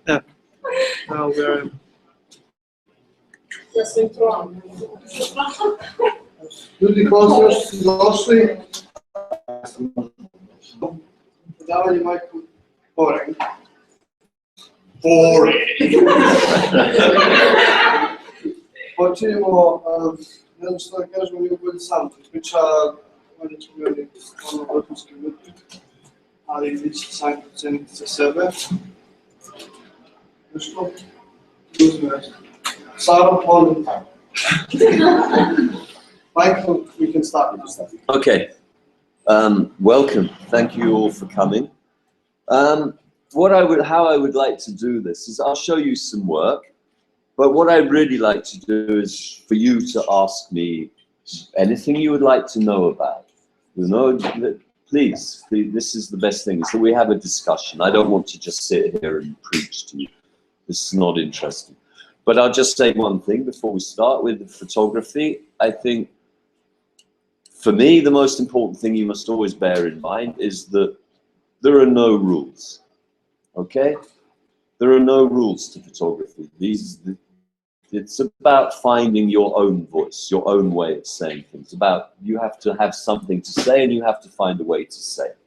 Yeah. Now we're... Ljudi, pozdrav što ste došli. Predavanje Michael Bowring. Počinjemo, ne znam što da kažemo, nije bolje sam priča, ovdje ćemo gledati ono vrhunski ljudi, ali vi ćete sami proceniti za sebe. Nešto? Uzme. Sarah, Paul, Michael, we can start. Okay. Welcome. Thank you all for coming. How I would like to do this is I'll show you some work, but what I'd really like to do is for you to ask me anything you would like to know about. You know, please, this is the best thing, is that we have a discussion. I don't want to just sit here and preach to you. This is not interesting. But I'll just say one thing before we start with the photography. I think, for me, the most important thing you must always bear in mind is that there are no rules, okay? There are no rules to photography. It's about finding your own voice, your own way of saying things. You have to have something to say and you have to find a way to say it.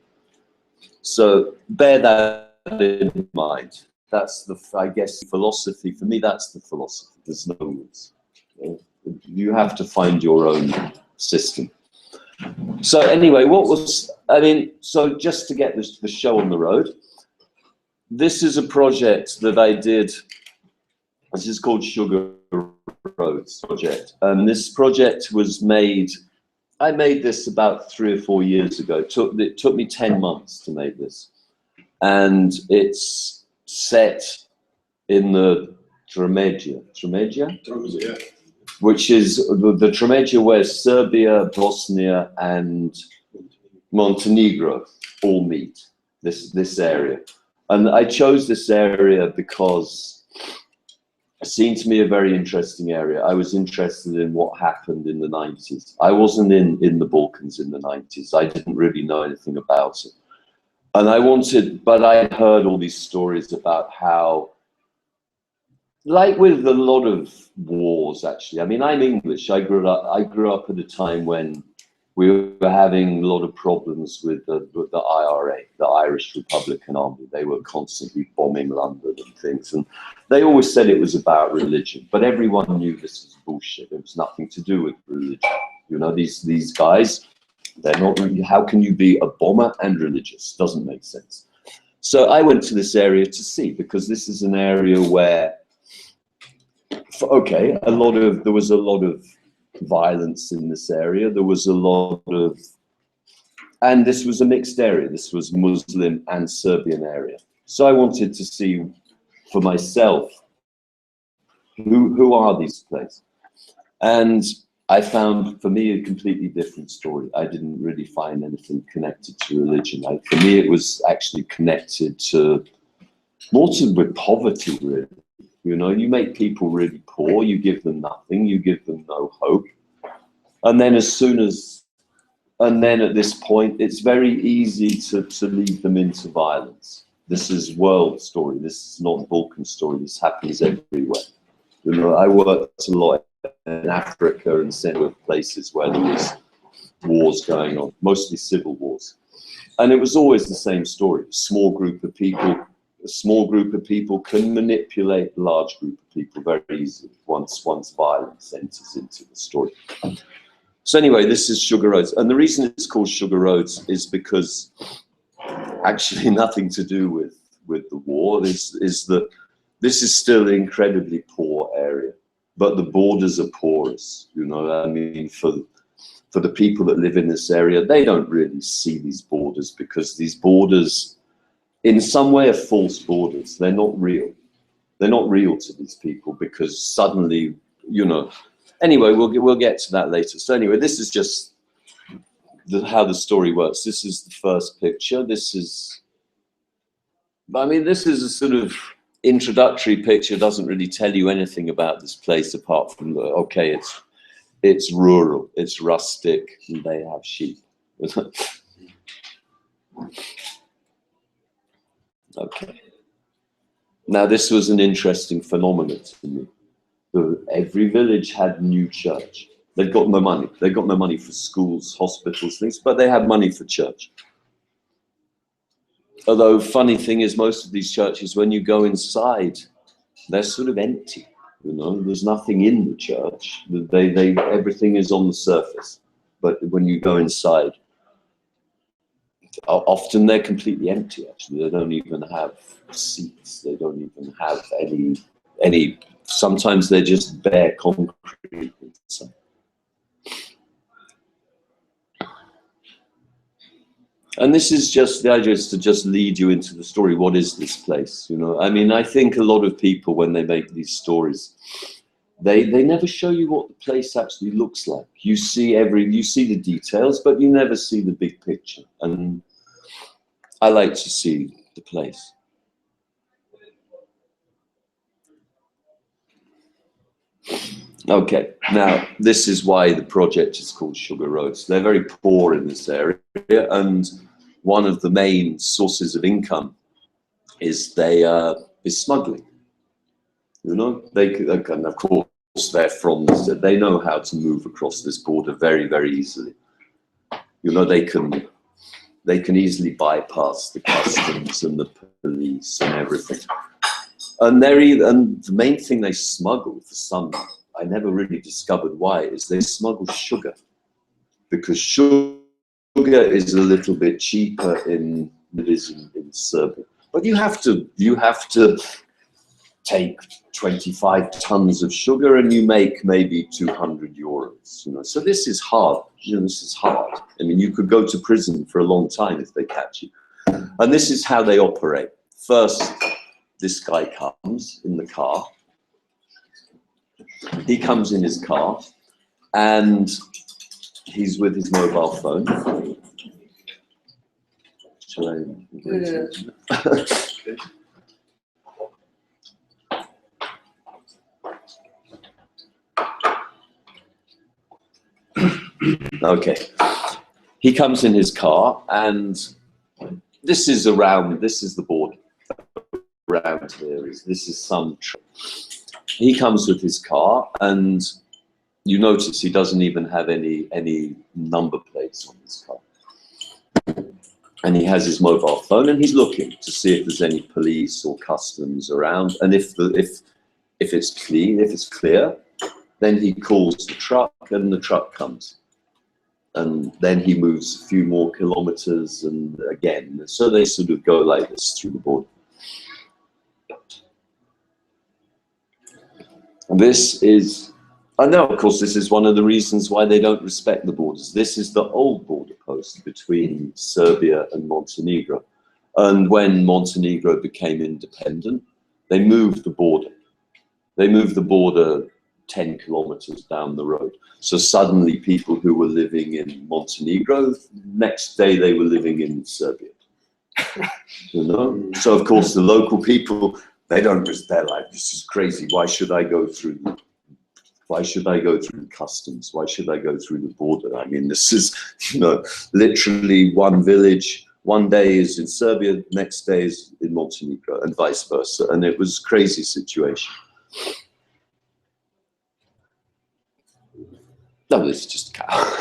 So bear that in mind. That's I guess, philosophy. For me, that's the philosophy. There's no rules. You have to find your own system. So anyway, so just to get the show on the road, this is a project that I did. This is called Sugar Roads Project. And this project was I made this about 3 or 4 years ago. It took me 10 months to make this. And it's set in the Tremedja, which is the Tremedja where Serbia, Bosnia, and Montenegro all meet. This area, and I chose this area because it seemed to me a very interesting area. I was interested in what happened in the 90s. I wasn't in the Balkans in the 90s. I didn't really know anything about it. And but I heard all these stories about how, like with a lot of wars, actually. I mean, I'm English. I grew up at a time when we were having a lot of problems with the IRA, the Irish Republican Army. They were constantly bombing London and things. And they always said it was about religion, but everyone knew this was bullshit. It was nothing to do with religion. You know, these guys, they're not really, how can you be a bomber and religious? Doesn't make sense. So I went to this area to see, because this is an area where, okay, there was a lot of violence in this area. There was a lot of, and this was a mixed area. This was Muslim and Serbian area. So I wanted to see for myself, who are these places? And I found, for me, a completely different story. I didn't really find anything connected to religion. For me, it was actually connected more with poverty, really. You know, you make people really poor, you give them nothing, you give them no hope. And then at this point, it's very easy to lead them into violence. This is world story. This is not Balkan story. This happens everywhere. You know, I worked a lot in Africa and several places where there was wars going on, mostly civil wars. And it was always the same story. A small group of people can manipulate a large group of people very easily once violence enters into the story. So anyway, this is Sugar Roads. And the reason it's called Sugar Roads is because actually nothing to do with the war. Is that this is still an incredibly poor area, but the borders are porous. You know, I mean, for the people that live in this area, they don't really see these borders, because these borders, in some way, are false borders. They're not real. They're not real to these people, because suddenly, you know. Anyway, we'll get to that later. So anyway, this is just how the story works. This is the first picture. This is a sort of introductory picture. Doesn't really tell you anything about this place apart from okay, it's rural, it's rustic, and they have sheep. Okay. Now, this was an interesting phenomenon to me. Every village had a new church. They've got no money. They've got no money for schools, hospitals, things, but they had money for church. Although, funny thing is, most of these churches, when you go inside, they're sort of empty. You know, there's nothing in the church. Everything is on the surface. But when you go inside, often they're completely empty, actually. They don't even have seats. They don't even have any, sometimes they're just bare concrete. And this is just, the idea is to just lead you into the story. What is this place? You know, I mean, I think a lot of people, when they make these stories, they never show you what the place actually looks like. You see the details, but you never see the big picture. And I like to see the place. Okay, now this is why the project is called Sugar Roast. They're very poor in this area, and one of the main sources of income is smuggling. You know, and of course they're from this, they know how to move across this border very, very easily. You know, they can easily bypass the customs and the police and everything. And the main thing they smuggle, for some, I never really discovered why, is they smuggle sugar, because sugar is a little bit cheaper than it is in Serbia. But you have to take 25 tons of sugar and you make maybe 200 euros. You know, so this is hard. You know, this is hard. I mean, you could go to prison for a long time if they catch you. And this is how they operate. First, this guy comes in the car. He comes in his car and he's with his mobile phone. Shall I? Okay. He comes in his car, and this is the border. Around here this is some. He comes with his car, and you notice he doesn't even have any number plates on his car. And he has his mobile phone, and he's looking to see if there's any police or customs around. And if it's clean, if it's clear, then he calls the truck, and the truck comes. And then he moves a few more kilometers, and again, so they sort of go like this through the border. This is, I know, of course, this is one of the reasons why they don't respect the borders. This is the old border post between Serbia and Montenegro. And when Montenegro became independent, they moved the border. They moved the border 10 kilometers down the road. So suddenly people who were living in Montenegro, next day they were living in Serbia. You know? So of course the local people, they're like, this is crazy. Why should I go through customs? Why should I go through the border? I mean, this is, you know, literally one village. One day is in Serbia, next day is in Montenegro, and vice versa. And it was a crazy situation. No, this is just a cow.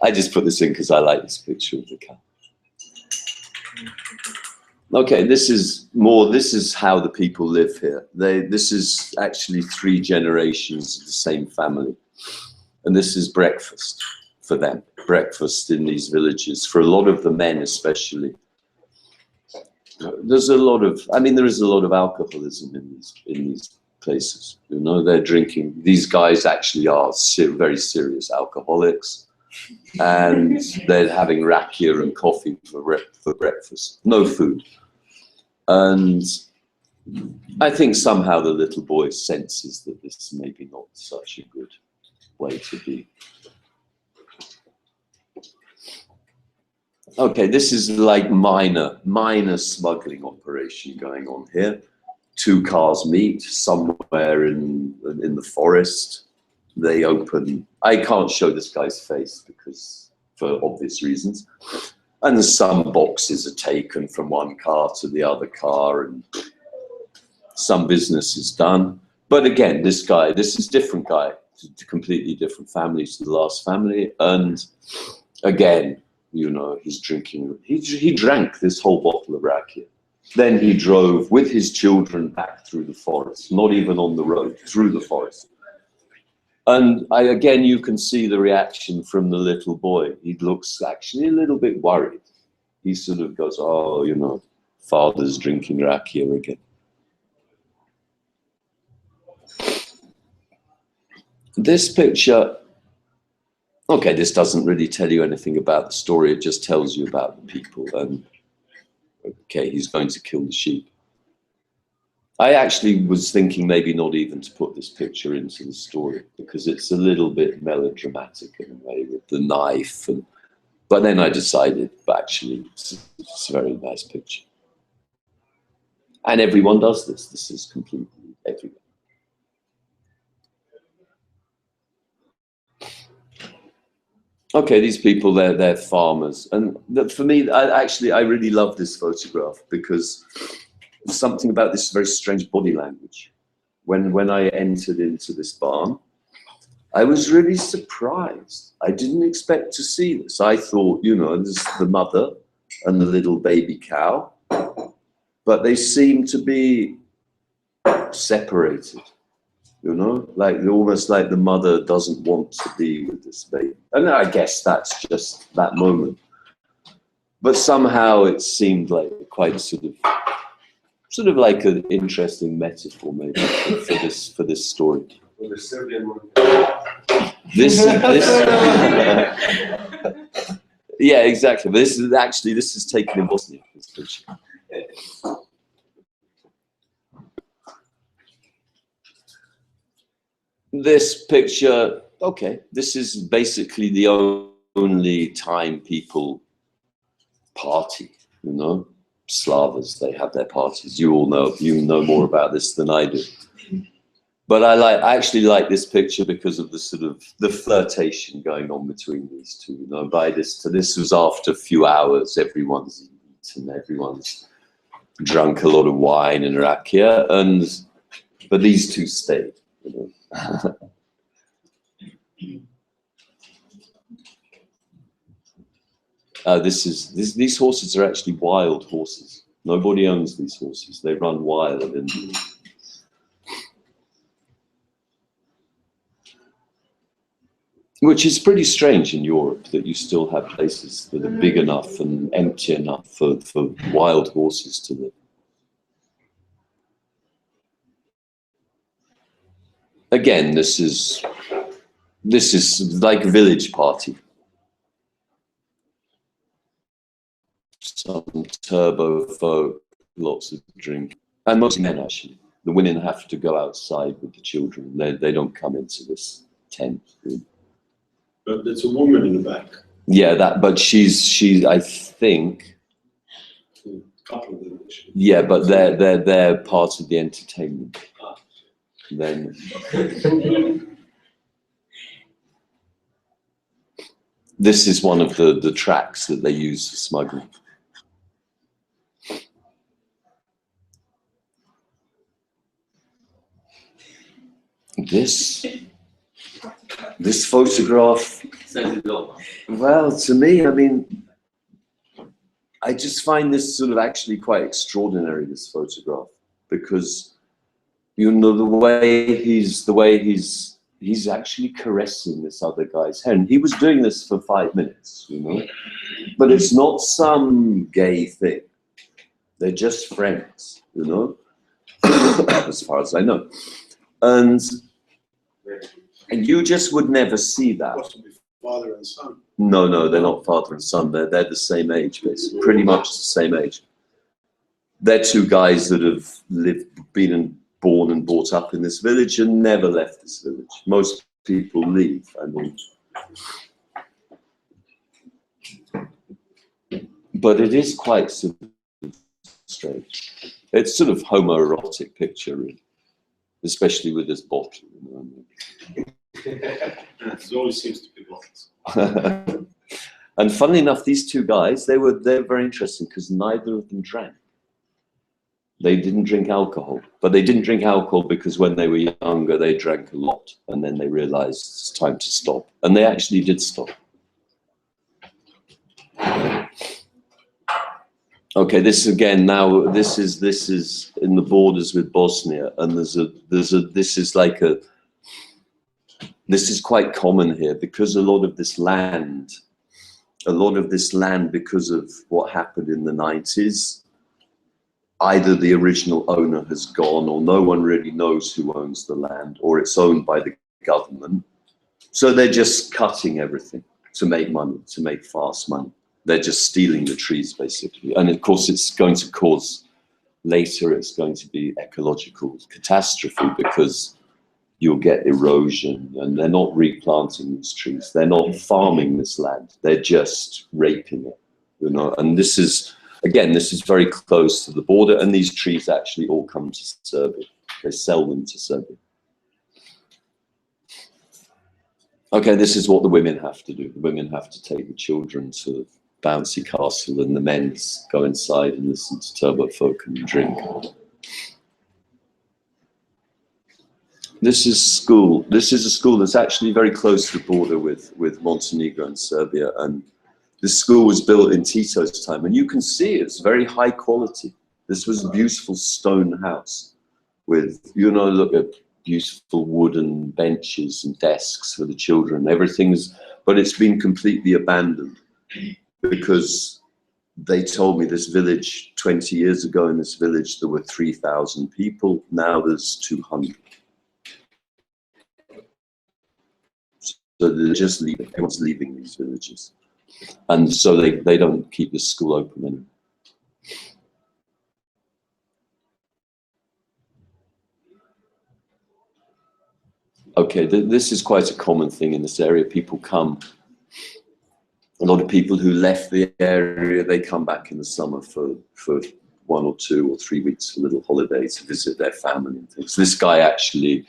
I just put this in because I like this picture of the cow. Okay, this is how the people live here. This is actually 3 generations of the same family. And this is breakfast for them, breakfast in these villages, for a lot of the men especially. There's a lot of, I mean, there is a lot of alcoholism in these places. You know, they're drinking, these guys actually are very serious alcoholics. And they're having rakia and coffee for breakfast, no food. And I think somehow the little boy senses that this is maybe not such a good way to be. Okay, this is like minor smuggling operation going on here. 2 cars meet somewhere in the forest. They open, I can't show this guy's face because, for obvious reasons. And some boxes are taken from one car to the other car, and some business is done. But again, this guy, this is different guy, completely different family to the last family. And again, you know, he's drinking, he drank this whole bottle of rakia. Then he drove with his children back through the forest, not even on the road, through the forest. And again, you can see the reaction from the little boy. He looks actually a little bit worried. He sort of goes, oh, you know, father's drinking rakia again. This picture, okay, this doesn't really tell you anything about the story. It just tells you about the people. And okay, he's going to kill the sheep. I actually was thinking maybe not even to put this picture into the story because it's a little bit melodramatic in a way with the knife. But then I decided, but actually, it's a very nice picture. And everyone does this. This is completely everyone. Okay, these people, they're farmers. And for me, I really love this photograph because there's something about this very strange body language. When I entered into this barn, I was really surprised. I didn't expect to see this. I thought, you know, this is the mother and the little baby cow, but they seem to be separated. You know, like almost like the mother doesn't want to be with this baby. And I guess that's just that moment. But somehow it seemed like quite sort of like an interesting metaphor maybe for this story. This yeah, exactly. But this is taken in Bosnia, this picture. This picture, okay, this is basically the only time people party, you know. Slavas, they have their parties. You all know, you know more about this than I do. But I actually like this picture because of the sort of the flirtation going on between these two. You know, this was after a few hours, everyone's eaten, everyone's drunk a lot of wine and rakia, but these two stayed, you know. These horses are actually wild horses. Nobody owns these horses. They run wild in which is pretty strange in Europe that you still have places that are big enough and empty enough for wild horses to live. Again, this is like a village party. Some turbo folk, lots of drink, and mostly men actually. The women have to go outside with the children. They don't come into this tent. But there's a woman in the back. Yeah, but she's I think. A couple of them actually. Yeah, but they're part of the entertainment. Then. This is one of the tracks that they use for smuggling. This photograph, well, to me, I mean, I just find this sort of actually quite extraordinary, this photograph, because, you know, the way he's actually caressing this other guy's hair. And he was doing this for 5 minutes, you know, but it's not some gay thing. They're just friends, you know, as far as I know. And you just would never see that. Possibly father and son. No, they're not father and son. They're the same age, basically, pretty much the same age. They're two guys that have been born and brought up in this village and never left this village. Most people leave, I mean. But it is quite sort of strange. It's sort of homoerotic picture, really, especially with this bottle. You know what I mean? It always seems to be bottles. And funnily enough, these two guys, they're very interesting because neither of them drank. They didn't drink alcohol, but they didn't drink alcohol because when they were younger, they drank a lot, and then they realized it's time to stop, and they actually did stop. Okay, this again, now this is in the borders with Bosnia, and this is quite common here because a lot of this land, because of what happened in the 90s, either the original owner has gone, or no one really knows who owns the land, or it's owned by the government. So they're just cutting everything to make money, to make fast money. They're just stealing the trees, basically. And of course, it's going to cause, later, it's going to be ecological catastrophe because you'll get erosion, and they're not replanting these trees. They're not farming this land. They're just raping it, you know. And this is, again, this is very close to the border, and these trees actually all come to Serbia. They sell them to Serbia. Okay, this is what the women have to do. The women have to take the children to bouncy castle, and the men go inside and listen to turbo folk and drink. This is school. This is a school that's actually very close to the border with Montenegro and Serbia, and this school was built in Tito's time, and you can see it's very high quality. This was a beautiful stone house with, you know, look at beautiful wooden benches and desks for the children. Everything's, but it's been completely abandoned because they told me this village 20 years ago, in this village there were 3,000 people. Now there's 200. So they're just leaving. Everyone's leaving these villages. And so they don't keep the school open anymore. Okay, this is quite a common thing in this area. People come, a lot of people who left the area, they come back in the summer for 1 or 2 or 3 weeks, a little holiday to visit their family and things. This guy actually,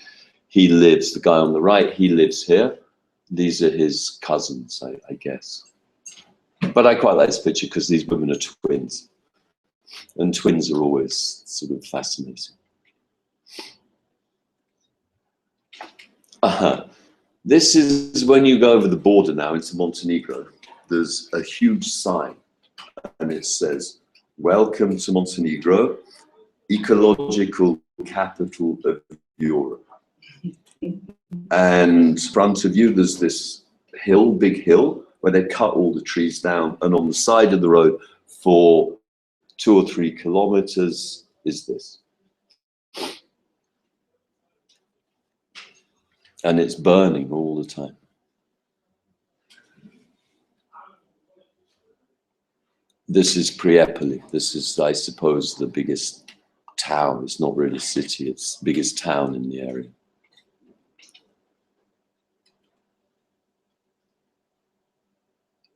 he lives, the guy on the right, he lives here. These are his cousins, I guess. But I quite like this picture because these women are twins. And twins are always sort of fascinating. This is when you go over the border now into Montenegro. There's a huge sign and it says, "Welcome to Montenegro, ecological capital of Europe." And in front of you, there's this hill, big hill, where they cut all the trees down, and on the side of the road for 2 or 3 kilometers is this. And it's burning all the time. This is Prijepolje. This is, I suppose, the biggest town. It's not really a city, it's the biggest town in the area.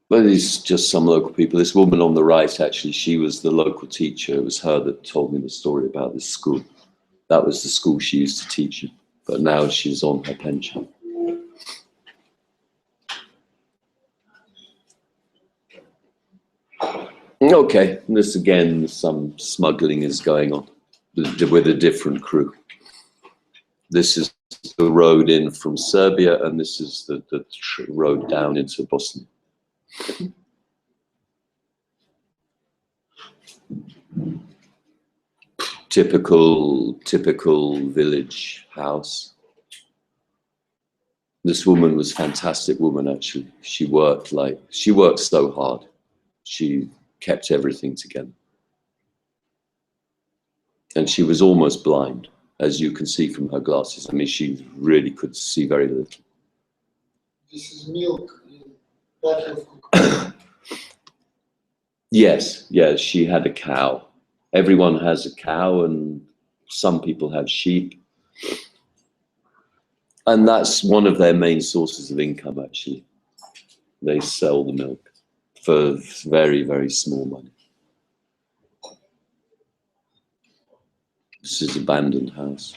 But these just some local people. This woman on the right, actually, she was the local teacher. It was her that told me the story about this school. That was the school she used to teach in, but now she's on her pension. Okay, this again, some smuggling is going on with a different crew. This is the road in from Serbia, and this is the road down into Bosnia. Typical village house. This woman was a fantastic woman, actually. She worked so hard. She kept everything together. And she was almost blind, as you can see from her glasses. I mean, she really could see very little. This is milk. Bottle. Yes, yes, she had a cow. Everyone has a cow, and some people have sheep. And that's one of their main sources of income, actually. They sell the milk for very, very small money. This is an abandoned house.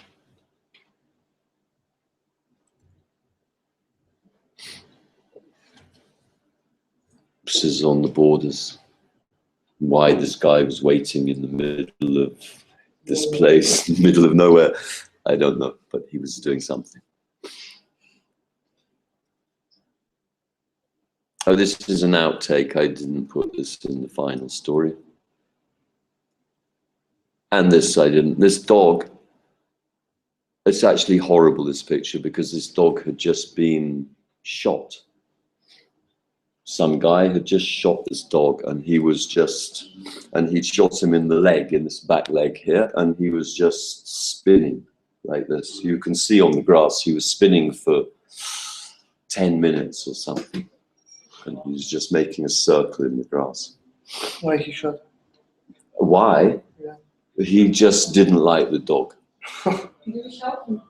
corpses on the borders. Why this guy was waiting in the middle of this place, in the middle of nowhere, I don't know, but he was doing something. Oh, this is an outtake. I didn't put this in the final story. And this I didn't. This dog, it's actually horrible, this picture, because this dog had just been shot. Some guy had just shot this dog, and he was just, and he'd shot him in the leg, in this back leg here, and he was just spinning like this. You can see on the grass, he was spinning for 10 minutes or something. And he was just making a circle in the grass. Why he shot? Why? Yeah. He just didn't like the dog. Did you help him?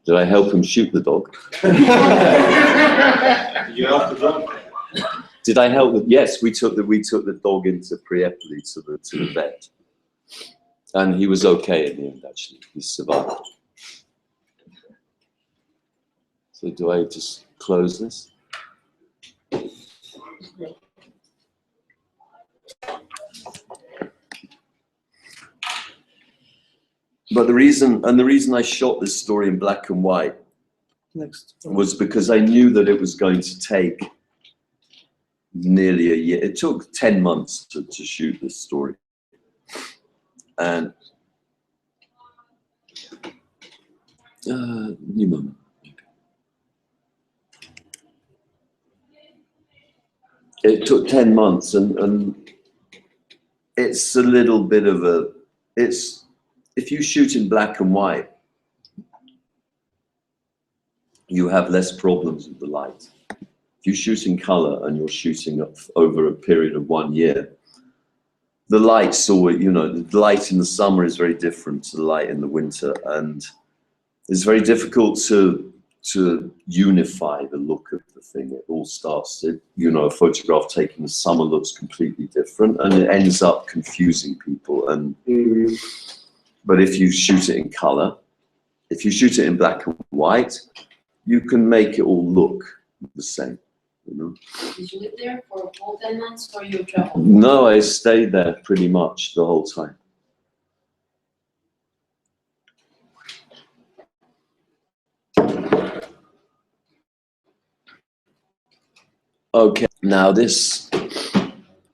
Did I help him shoot the dog? You have to dog. Did I help them? Yes, we took the dog into Priepoli to the vet, and he was okay in the end. Actually, he survived. So do I just close this? But the reason I shot this story in black and white was because I knew that it was going to take nearly a year. It took 10 months to shoot this story. And new moment. It took 10 months, and it's a little bit of a, if you shoot in black and white, you have less problems with the light. If you shoot in color and you're shooting over a period of 1 year, the light's always, you know, the light in the summer is very different to the light in the winter, and it's very difficult to unify the look of the thing. It all starts, you know, a photograph taken in the summer looks completely different, and it ends up confusing people. And but if you shoot it in color, if you shoot it in black and white, you can make it all look the same. You know? Did you live there for all 10 months, or you traveled? No, I stayed there pretty much the whole time. Okay, now this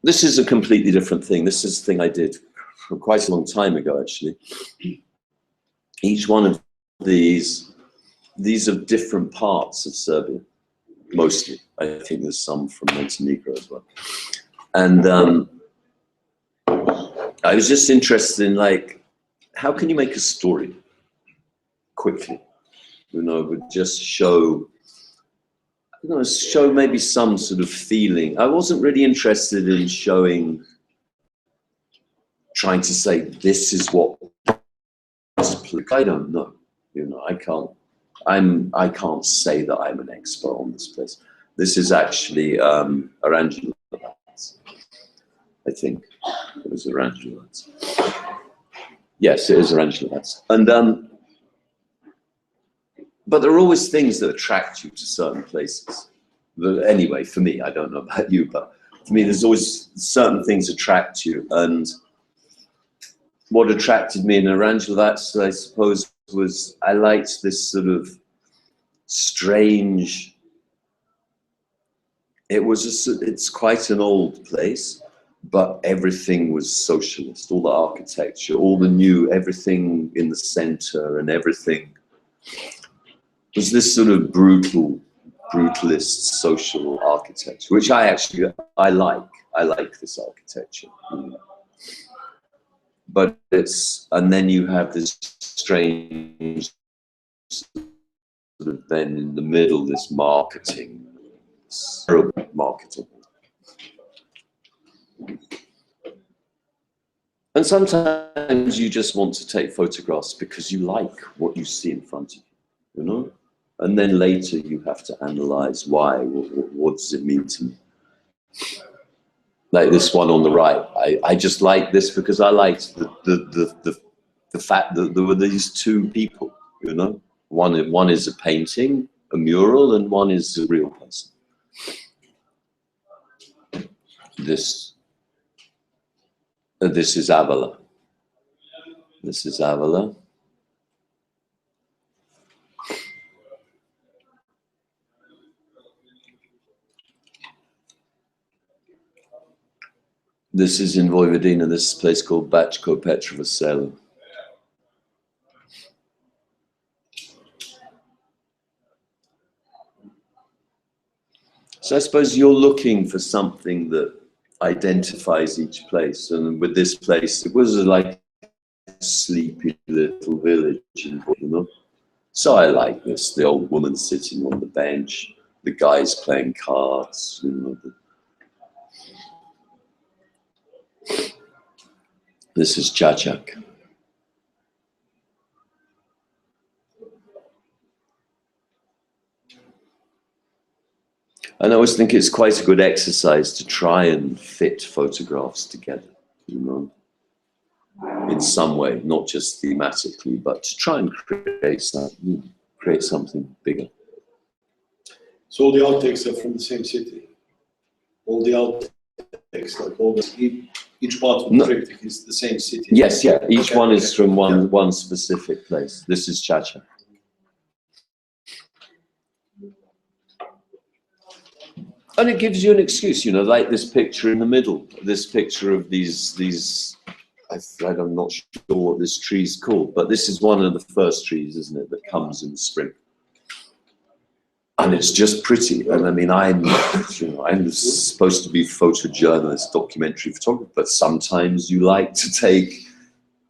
is a completely different thing. This is a thing I did for quite a long time ago, actually. Each one of these are different parts of Serbia, mostly. I think there's some from Montenegro as well. And I was just interested in, like, how can you make a story quickly? You know, would just show, you know, show maybe some sort of feeling. I wasn't really interested in showing, trying to say, this is what, I don't know, you know, I can't say that I'm an expert on this place. This is actually Arangelo, I think it was Arangelo. Yes, it is Arangelo. And but there are always things that attract you to certain places. Anyway, for me, I don't know about you, but for me, there's always certain things attract you. And what attracted me in Arangelo, I suppose, was I liked this sort of strange. It's quite an old place, but everything was socialist. All the architecture, all the new, everything in the center, and everything was this sort of brutalist social architecture, which I like. I like this architecture. But and then you have this strange sort of, then in the middle, this marketing, terrible marketing. And sometimes you just want to take photographs because you like what you see in front of you, you know? And then later you have to analyze why, what does it mean to me? Like this one on the right, I just like this because I liked the fact that there were these two people, you know? One is a painting, a mural, and one is a real person. this is Avila. This is Avila. This is in Vojvodina. This is a place called Bačko Petrovo Selo. So I suppose you're looking for something that identifies each place, and with this place, it was like a sleepy little village, you know. So I like this: the old woman sitting on the bench, the guys playing cards, you know. This is Čačak. And I always think it's quite a good exercise to try and fit photographs together, you know, in some way, not just thematically, but to try and create something bigger. So all the outtakes are from the same city? All the outtakes, like all the, each part of the triptych is the same city? Yes, yeah, each one is from one specific place. This is Čačak. And it gives you an excuse, you know, like this picture in the middle, this picture of these I'm not sure what this tree's called, but this is one of the first trees, isn't it, that comes in the spring. And it's just pretty. And I mean, I'm supposed to be a photojournalist, documentary photographer, but sometimes you like to take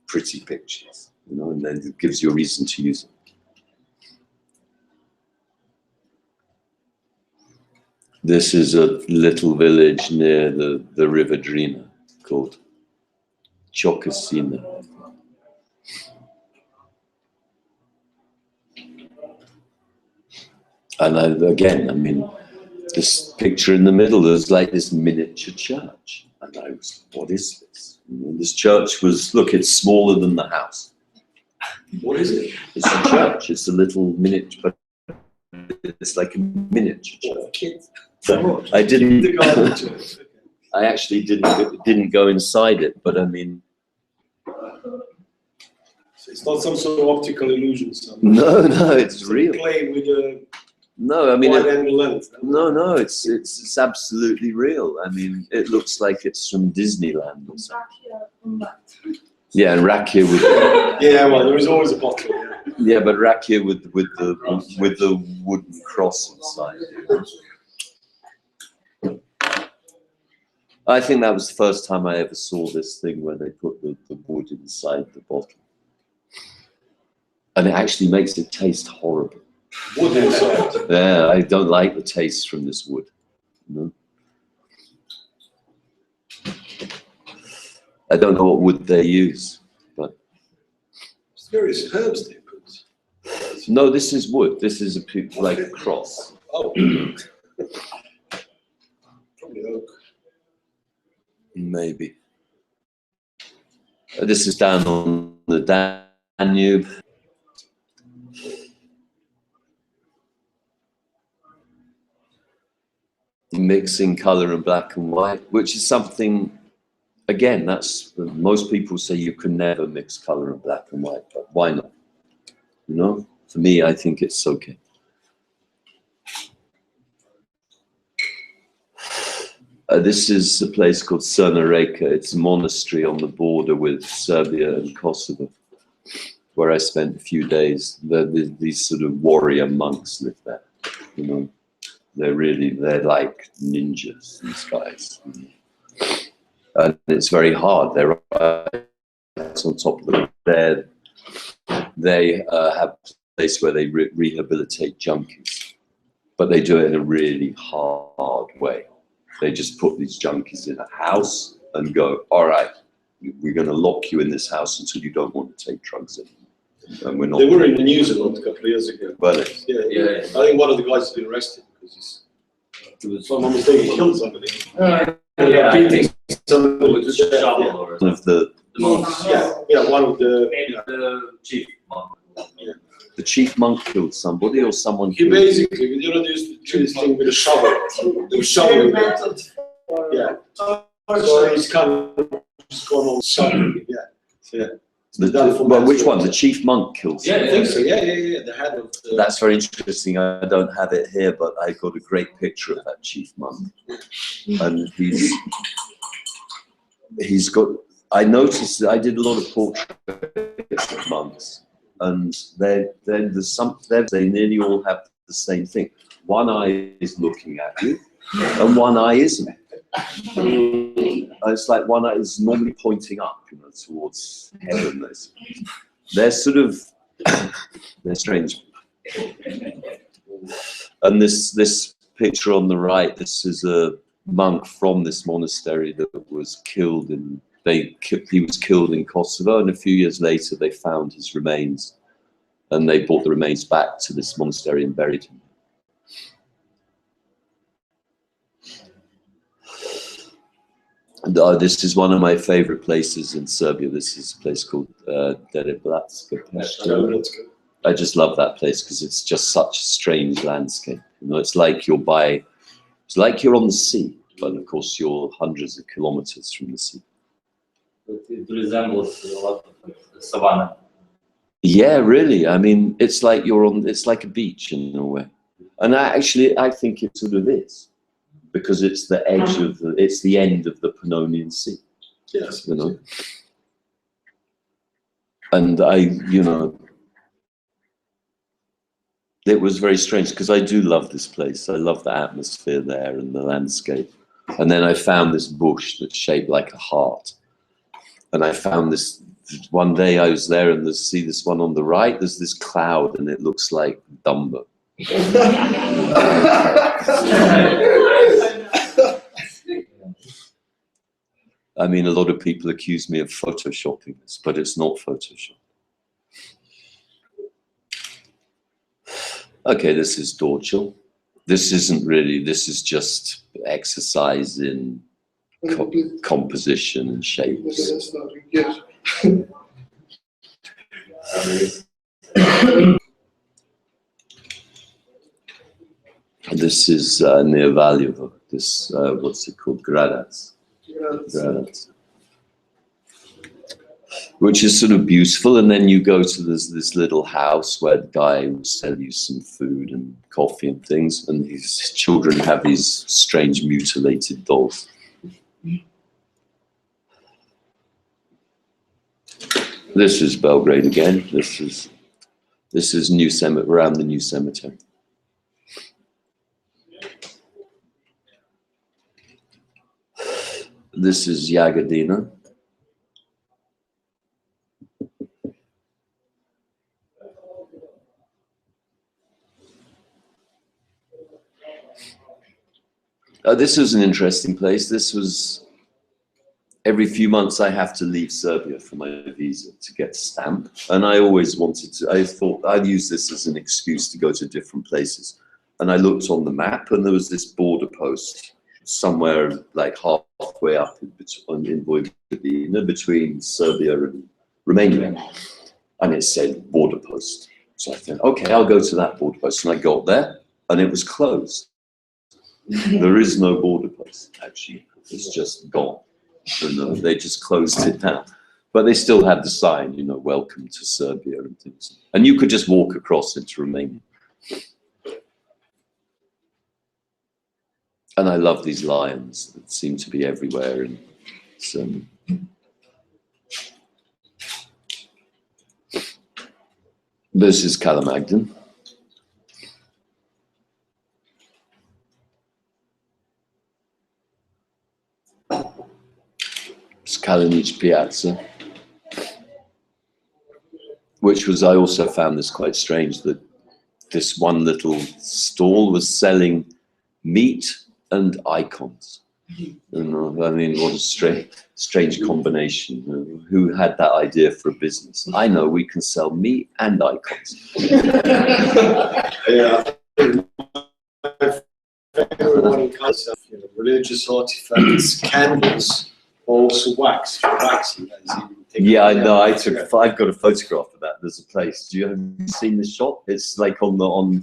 pretty pictures, you know, and then it gives you a reason to use it. This is a little village near the river Drina called Čokasina. And again, I mean, this picture in the middle, there's like this miniature church. And I was, what is this? And this church was, look, it's smaller than the house. What is it? It's a church, it's a little miniature, but it's like a miniature church. So I didn't. I actually didn't go inside it, but I mean. So it's not some sort of optical illusion. No, it's real. Playing with a no, I mean. wide angle lens. No, it's absolutely real. I mean, it looks like it's from Disneyland or something. Yeah, and rakia with. Yeah, well, there is always a bottle. Yeah, but rakia with the wooden cross inside. I think that was the first time I ever saw this thing where they put the wood inside the bottle. And it actually makes it taste horrible. Wood inside? Yeah, I don't like the taste from this wood. No. I don't know what wood they use, but... It's various herbs they put. No, this is wood. This is like a cross. Oh. Probably oak. Maybe. This is down on the Danube. Mixing color and black and white, which is something, again, that's, most people say you can never mix color and black and white, but why not? You know, for me, I think it's okay. This is a place called Crna Reka. It's a monastery on the border with Serbia and Kosovo, where I spent a few days. These sort of warrior monks live there, you know. They're like ninjas, these guys. And it's very hard. They're on top of the bed. They have a place where they rehabilitate junkies, but they do it in a really hard way. They just put these junkies in a house and go, all right, we're going to lock you in this house until you don't want to take drugs anymore. And we're not. They were in the news a couple of years ago. Well, yeah. I think one of the guys has been arrested because if someone mistaken killed somebody. Beating somebody with a shovel or one of the monks. Yeah, one of the. Maybe the chief monk. Yeah. The chief monk killed somebody, or someone. He basically, you know, they used to do this thing with a shovel. They were shoveling. Yeah. So it's kind of just gone all suddenly, yeah. So, yeah. Well, which one? The chief monk kills him? I think so, yeah. The head of the... That's very interesting. I don't have it here, but I got a great picture of that chief monk. And he's got, I noticed that I did a lot of portraits of monks, and they nearly all have the same thing. One eye is looking at you, and one eye isn't. It's like one eye is normally pointing up, you know, towards heaven. They're sort of, they're strange. And this picture on the right, this is a monk from this monastery that was killed in, he was killed in Kosovo, and a few years later they found his remains, and they brought the remains back to this monastery and buried him. And, this is one of my favorite places in Serbia. This is a place called Dereblatska. I just love that place because it's just such a strange landscape. You know, it's like you're on the sea, but of course you're hundreds of kilometers from the sea. It resembles a lot of savanna. Yeah, really. I mean, it's like it's like a beach in a way. And I think it sort of is, because it's the edge of it's the end of the Pannonian Sea. Yes. You know. And you know, it was very strange because I do love this place. I love the atmosphere there and the landscape. And then I found this bush that's shaped like a heart. And I found this, one day I was there and see this one on the right, there's this cloud and it looks like Dumbo. I mean, a lot of people accuse me of photoshopping this, but it's not Photoshop. Okay, this is Dorchel. This isn't really, this is just exercise in composition and shapes. This is near Valjevo. This, what's it called? Gradac. Which is sort of beautiful, and then you go to this little house where the guy will sell you some food and coffee and things, and his children have these strange mutilated dolls. This is Belgrade again. This is New Cemetery, around the New Cemetery. This is Jagodina. This was an interesting place. This was, every few months I have to leave Serbia for my visa to get stamped. And I always wanted to, I thought I'd use this as an excuse to go to different places. And I looked on the map and there was this border post somewhere like halfway up in Vojvodina between Serbia and Romania. And it said border post. So I thought, okay, I'll go to that border post. And I got there and it was closed. There is no border post, actually. It's just gone. And, they just closed it down. But they still had the sign, you know, welcome to Serbia and things. And you could just walk across into Romania. And I love these lions that seem to be everywhere. And this is Kalemegdan. Kalinic Piazza, which was, I also found this quite strange, that this one little stall was selling meat and icons. You know, I mean, what a strange combination. Who had that idea for a business? I know, we can sell meat and icons. Yeah. Everyone concept, you know, religious artifacts, candles. Also waxing. Yeah, I know. I've got a photograph of that. There's a place. Have you seen the shop? It's like on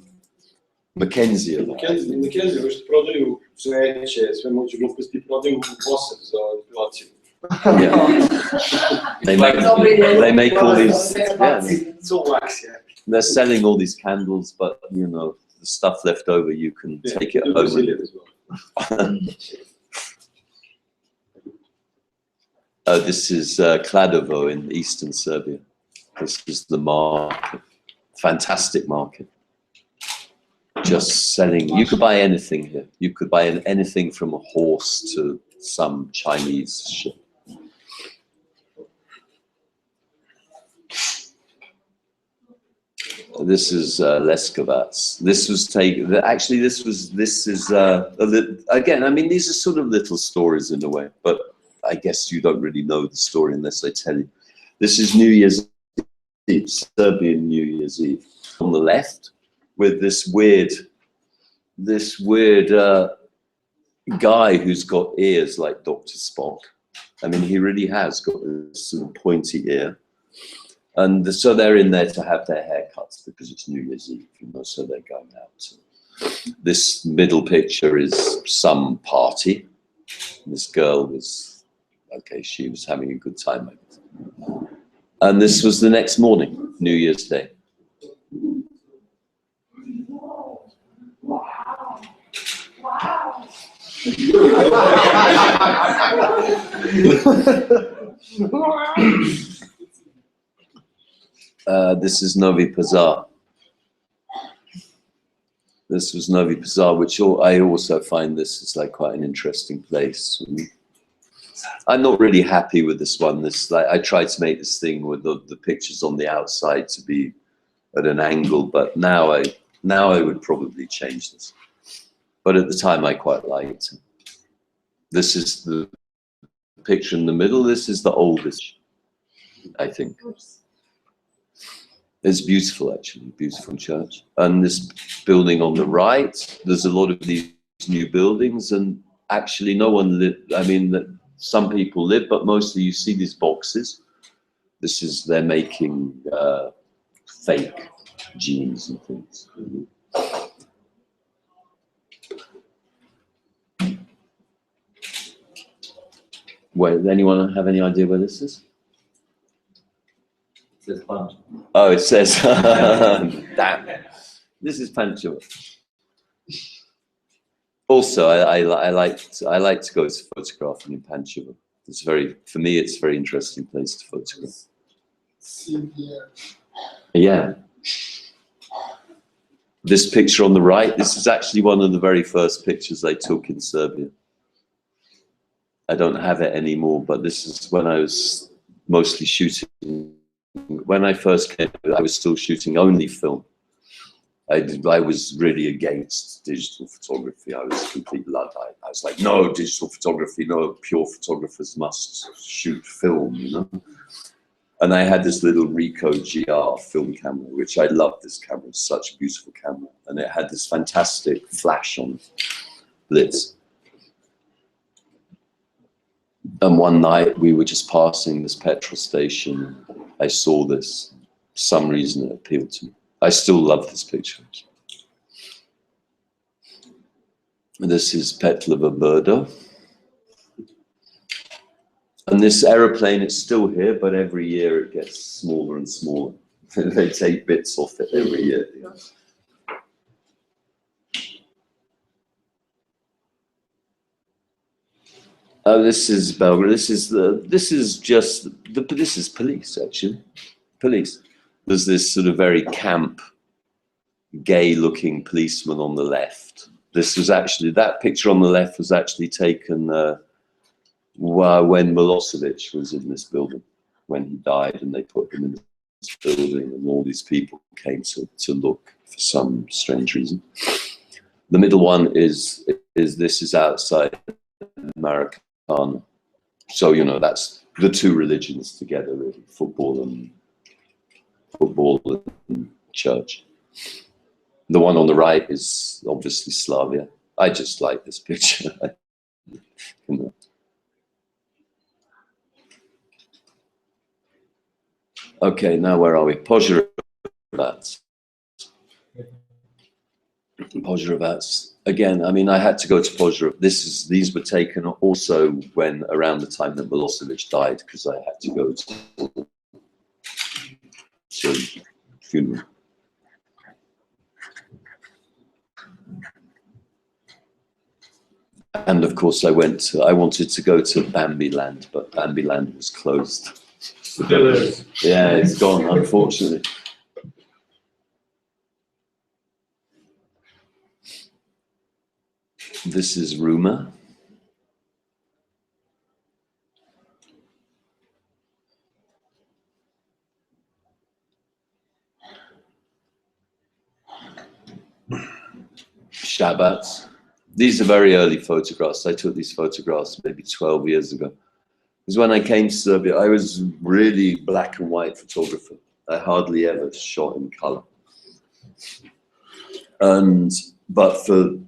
Mackenzie. Mackenzie, što prodaju cveće, sve moguće gluposti, prodaju poseb za prebacim. Yeah. They make all these, yeah, It's all wax, yeah. they're selling all these candles, but you know, the stuff left over, you can take it home with you. As well. This is Kladovo in eastern Serbia. This is the market, fantastic market. Just selling, you could buy anything here. You could buy anything from a horse to some Chinese shit. This is Leskovac. This was taken, actually this is a little, again, I mean, these are sort of little stories in a way, but I guess you don't really know the story unless I tell you. This is New Year's Eve, Serbian New Year's Eve. On the left, with this weird guy who's got ears like Dr. Spock. I mean, he really has got this sort of pointy ear. And so they're in there to have their haircuts because it's New Year's Eve, you know, so they're going out. This middle picture is some party. This girl was, okay, she was having a good time, I guess. And this was the next morning, New Year's Day. This is Novi Pazar. This was Novi Pazar, which I also find this is like quite an interesting place. I'm not really happy with this one. This, like, I tried to make this thing with the pictures on the outside to be at an angle, but now I would probably change this. But at the time I quite liked it. This is the picture in the middle. This is the oldest, I think. It's beautiful, actually, beautiful church. And this building on the right, there's a lot of these new buildings, and actually no one lived. I mean, some people live, but mostly you see these boxes. This is, they're making fake jeans and things. Wait, anyone have any idea where this is? It says Pancho. Oh, it says, damn. This is Pancho. Also, I like to go to photographing in Pancho. It's very, for me, it's a very interesting place to photograph. Yeah. This picture on the right, this is actually one of the very first pictures I took in Serbia. I don't have it anymore, but this is when I was mostly shooting. When I first came, I was still shooting only film. I was really against digital photography. I was a complete Luddite. I was like, no, digital photography, no, pure photographers must shoot film, you know? And I had this little Ricoh GR film camera, which I loved. This camera, it's such a beautiful camera. And it had this fantastic flash on blitz. And one night we were just passing this petrol station. I saw this. For some reason it appealed to me. I still love this picture. This is Petlova Brdo. And this aeroplane is still here, but every year it gets smaller and smaller. They take bits off it every year. Oh, this is Belgrade. This is police, actually. Police. There's this sort of very camp, gay-looking policeman on the left. This was actually, that picture on the left was actually taken when Milosevic was in this building, when he died, and they put him in this building, and all these people came to look for some strange reason. The middle one is this is outside Marokko. So, you know, that's the two religions together, really, football and church. The one on the right is obviously Slavia. I just like this picture. Okay, now where are we? Požarevac. Požarevac. again, I mean, I had to go to Pozdrav. These were taken also when around the time that Milosevic died, because I had to go to funeral. And of course, I wanted to go to Bambi Land, but Bambi Land was closed. Still is. Yeah, it's gone, unfortunately. This is Ruma. Shabbat. These are very early photographs. I took these photographs maybe 12 years ago. Because when I came to Serbia, I was really black and white photographer. I hardly ever shot in color. But through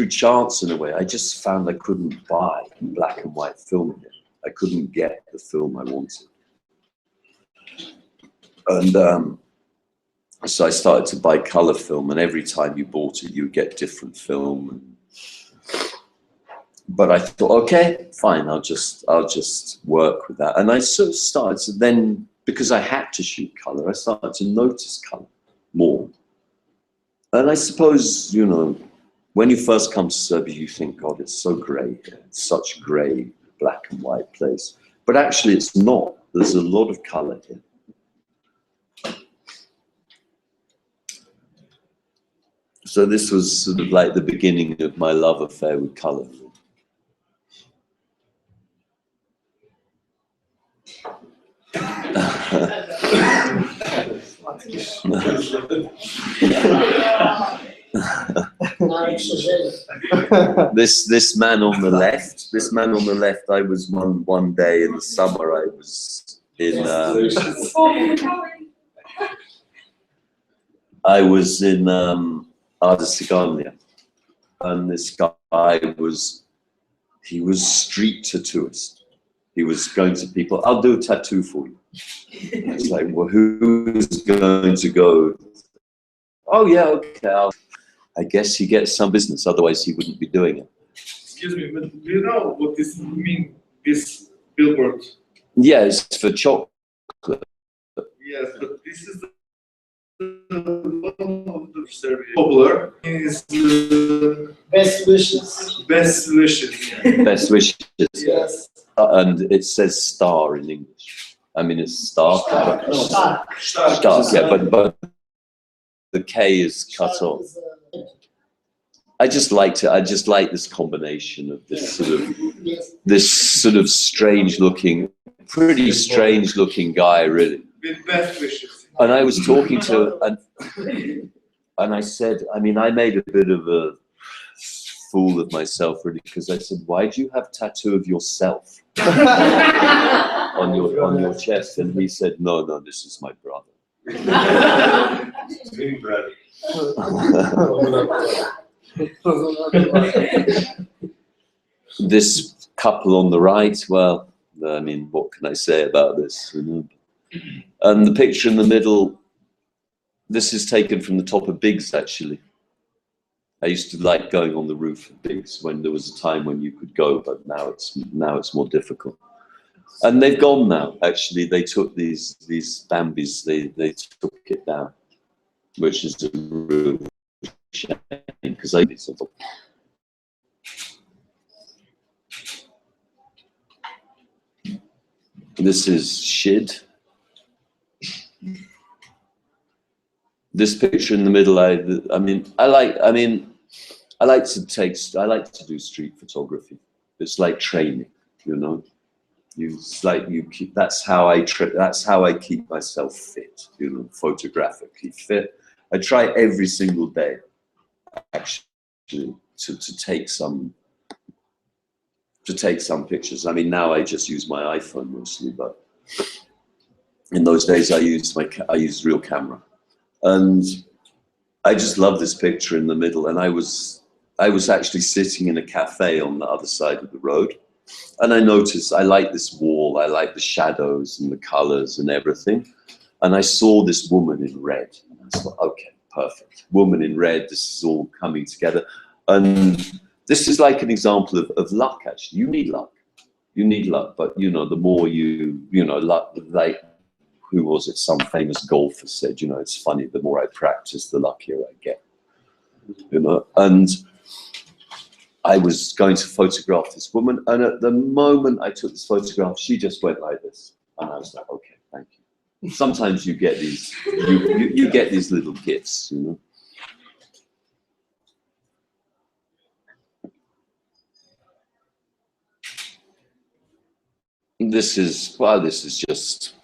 chance in a way, I just found I couldn't buy black and white film here. I couldn't get the film I wanted. And so I started to buy color film, and every time you bought it, you would get different film. But I thought, okay, fine, I'll just work with that. And I sort of started to then, because I had to shoot color, I started to notice color more. And I suppose, you know, when you first come to Serbia, you think, God, it's so grey here. It's such a grey, black and white place. But actually it's not. There's a lot of color here. So this was sort of like the beginning of my love affair with color. This man on the left, I was one day in the summer, I was in Arda, and this guy was street tattooist. He was going to people, I'll do a tattoo for you. It's like, well, who's going to go? Oh yeah, okay. I guess he gets some business, otherwise he wouldn't be doing it. Excuse me, but do you know what this means, this billboard? Yeah, it's for chocolate. Yes, but this is the of the Serbia. Popular is best wishes. Best wishes. Yeah. Best wishes. Yes. And it says star in English. I mean, it's star. Star. Yeah, but the K is cut off. I just liked it. I just like this combination of this sort of strange looking, pretty strange looking guy, really. With best wishes. And I was talking to, and I said, I mean, I made a bit of a fool of myself, really, because I said, why do you have a tattoo of yourself on your chest? And he said, no, this is my brother. This couple on the right, well, I mean, what can I say about this? And the picture in the middle, this is taken from the top of Biggs, actually. I used to like going on the roof of Biggs when there was a time when you could go, but now it's more difficult. And they've gone now, actually. They took these Bambis, they took it down, which is a real shame, because I did something. This is Shid. This picture in the middle, I like to do street photography. It's like training, you know. That's how I keep myself fit, you know, photographically fit. I try every single day, actually, to take some pictures. I mean, now I just use my iPhone mostly, but in those days I used real camera. And I just love this picture in the middle. And I was actually sitting in a cafe on the other side of the road, and I noticed I like this wall, I like the shadows and the colors and everything. And I saw this woman in red, and I thought, okay, perfect. Woman in red, this is all coming together. And this is like an example of luck, actually. You need luck. You need luck, but you know, the more luck, like, who was it? Some famous golfer said, you know, it's funny, the more I practice, the luckier I get. You know, and I was going to photograph this woman, and at the moment I took this photograph, she just went like this. And I was like, okay, thank you. Sometimes you get these, you get these little gifts, you know. This is, well, this is just,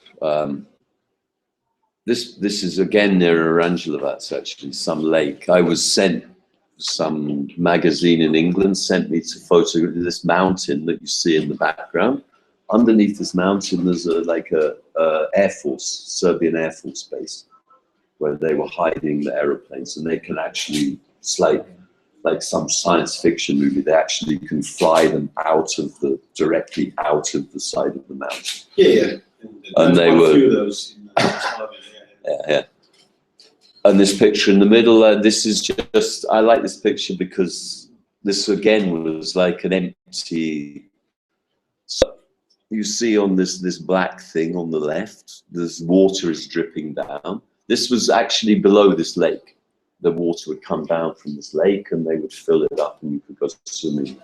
this is again near Arangelovac, actually, some lake. I was sent, some magazine in England sent me to photograph this mountain that you see in the background. Underneath this mountain, there's like a Air Force, Serbian Air Force base, where they were hiding the aeroplanes, and they can actually, it's like some science fiction movie, they actually can fly them out of the, directly out of the side of the mountain. Yeah. And they were, few of those in yeah. And this picture in the middle, this is just, I like this picture because this again was like an empty, so you see on this black thing on the left, this water is dripping down. This was actually below this lake. The water would come down from this lake and they would fill it up and you could go swimming.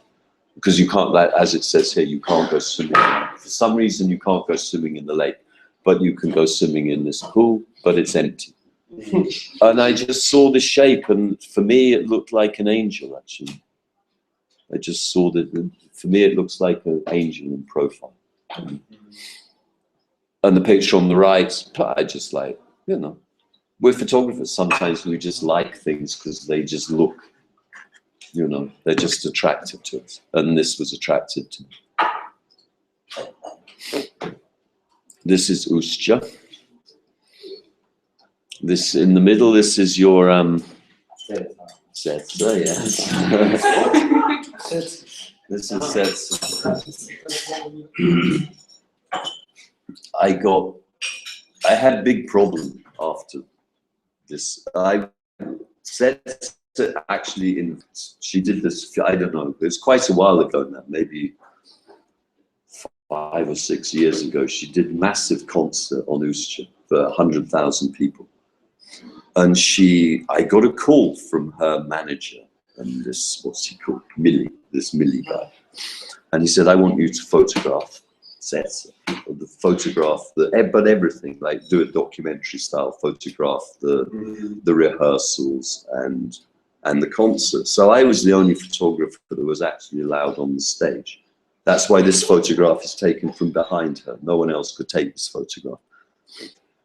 Because you can't, like, as it says here, you can't go swimming. For some reason, you can't go swimming in the lake, but you can go swimming in this pool, but it's empty. And I just saw the shape, and for me, it looked like an angel, actually. I just saw that, for me, it looks like an angel in profile. And the picture on the right, I just like, you know, we're photographers. Sometimes we just like things because they just look, you know, they're just attractive to us. And this was attractive to me. This is Ustya. This in the middle, this is your Setsa, yes. This is Setsa. I had a big problem after this. Setsa actually, she did this, I don't know, it was quite a while ago now, maybe 5 or 6 years ago. She did massive concert on Ustya for 100,000 people. And I got a call from her manager, and this, what's he called, this Millie guy. And he said, I want you to photograph Setsa, but everything, like do a documentary style photograph, the rehearsals and the concert. So I was the only photographer that was actually allowed on the stage. That's why this photograph is taken from behind her. No one else could take this photograph.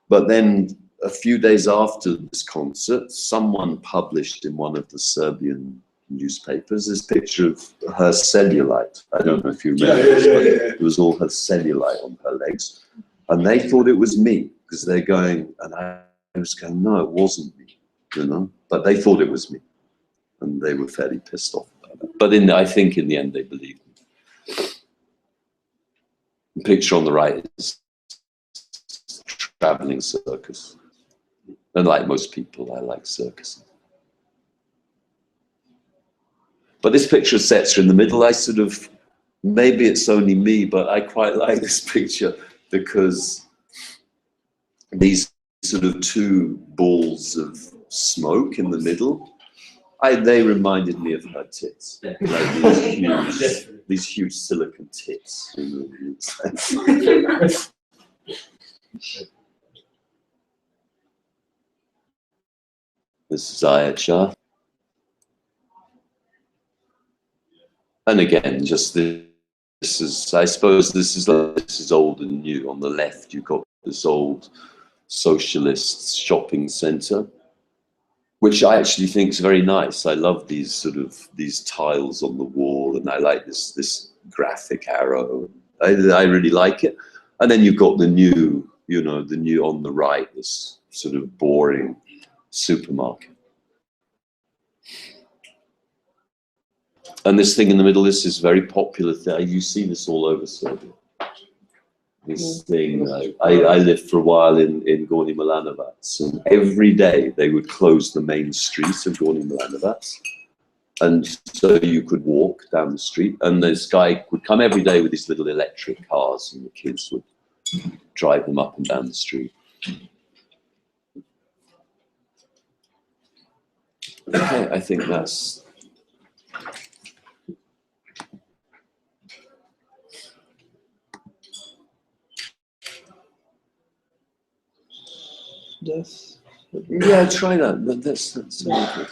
But then a few days after this concert, someone published in one of the Serbian newspapers this picture of her cellulite. I don't know if you remember this, but it was all her cellulite on her legs. And they thought it was me, because they're going, and I was going, no, it wasn't me, you know, but they thought it was me. And they were fairly pissed off about it. But I think in the end they believed me. The picture on the right is traveling circus. And like most people, I like circus. But this picture of Setsa in the middle, I sort of, maybe it's only me, but I quite like this picture because these sort of two balls of smoke in the middle, they reminded me of her tits. Like these huge silicon tits. This is Ayachar. And again, just this is, I suppose this is old and new. On the left, you've got this old socialist shopping center, which I actually think is very nice. I love these sort of, these tiles on the wall, and I like this graphic arrow. I really like it. And then you've got the new, you know, the new on the right, this sort of boring supermarket. And this thing in the middle, this is very popular. You see this all over Serbia. this thing. I lived for a while in Gornji Milanovac, and every day they would close the main street of Gornji Milanovac, and so you could walk down the street, and this guy would come every day with these little electric cars, and the kids would drive them up and down the street. Okay, I think that's... Yes. Yeah, try that. That's really good.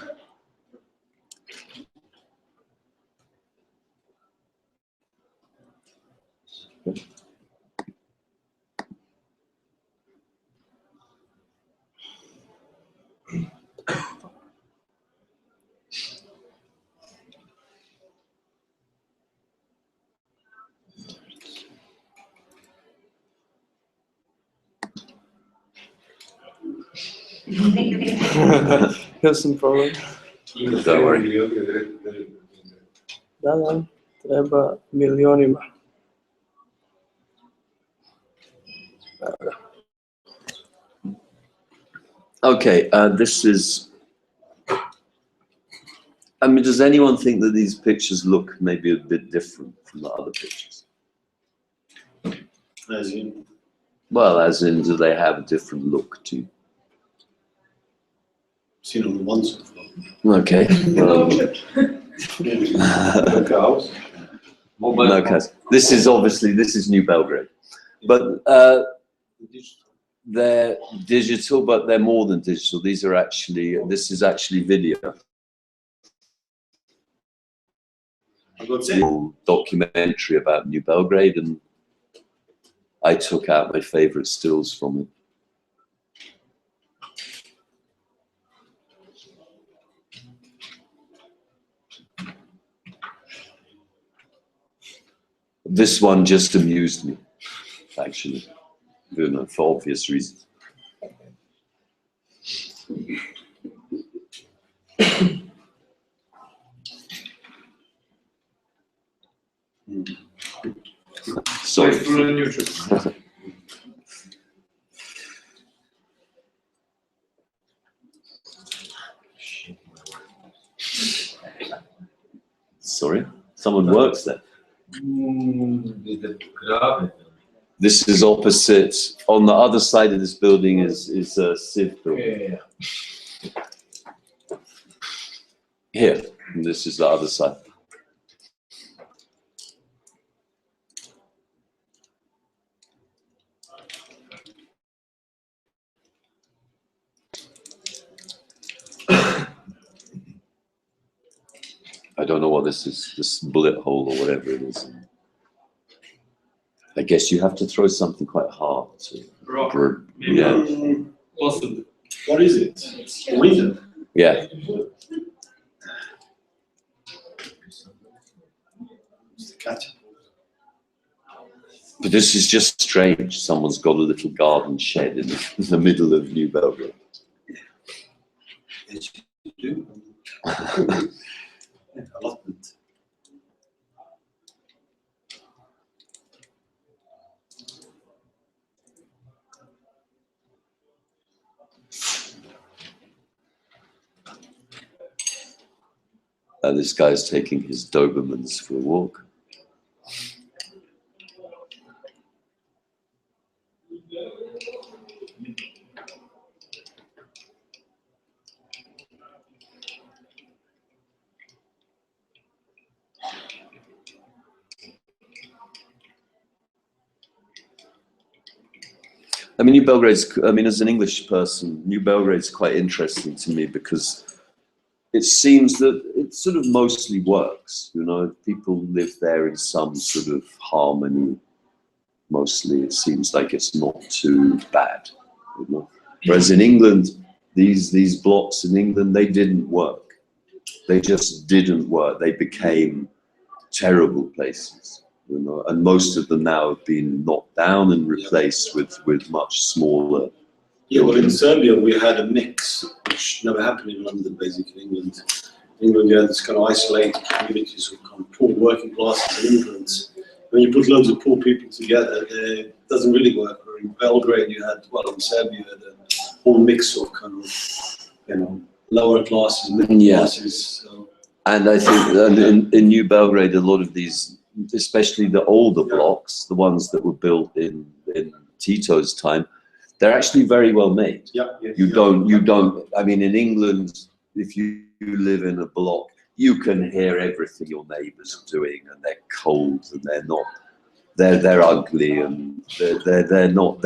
Ja sam problem. Don't worry. Da, treba milionima. Okay, this is... I mean, does anyone think that these pictures look maybe a bit different from the other pictures? As in? Well, as in, do they have a different look to you? Seen on the one so far. Okay. No Okay. This is obviously, this is New Belgrade. But they're digital, but they're more than digital. These are actually, this is actually video. Documentary about New Belgrade, and I took out my favorite stills from it. This one just amused me, actually, you know, for obvious reasons. Sorry. Sorry, someone works there. This is opposite. On the other side of this building is a Civ building. Here, and this is the other side. I don't know what this is, this bullet hole or whatever it is. I guess you have to throw something quite hard to... Yeah. Possible. What is it? A window? Yeah. It's the cat. But this is just strange. Someone's got a little garden shed in the middle of New Belgrade. Yes, you do. Allotment. This guy's taking his Dobermans for a walk. I mean, New Belgrade's, I mean, as an English person, New Belgrade's quite interesting to me because it seems that it sort of mostly works, you know, people live there in some sort of harmony. Mostly it seems like it's not too bad, you know. Whereas in England, these blocks in England, they didn't work. They just didn't work. They became terrible places. You know, and most of them now have been knocked down and replaced with much smaller. Yeah, well, in Serbia we had a mix, which never happened in London, basically. In England, you had this kind of isolated communities of kind of poor working classes and immigrants when you put loads of poor people together, it doesn't really work. Or in Belgrade, you had, well, in Serbia, you had a whole mix of kind of, you know, lower classes, middle classes. So. And I think in New Belgrade, a lot of these, especially the older blocks, the ones that were built in Tito's time, they're actually very well made. You don't, I mean, in England, if you live in a block, you can hear everything your neighbors are doing, and they're cold, and they're ugly, and they're not,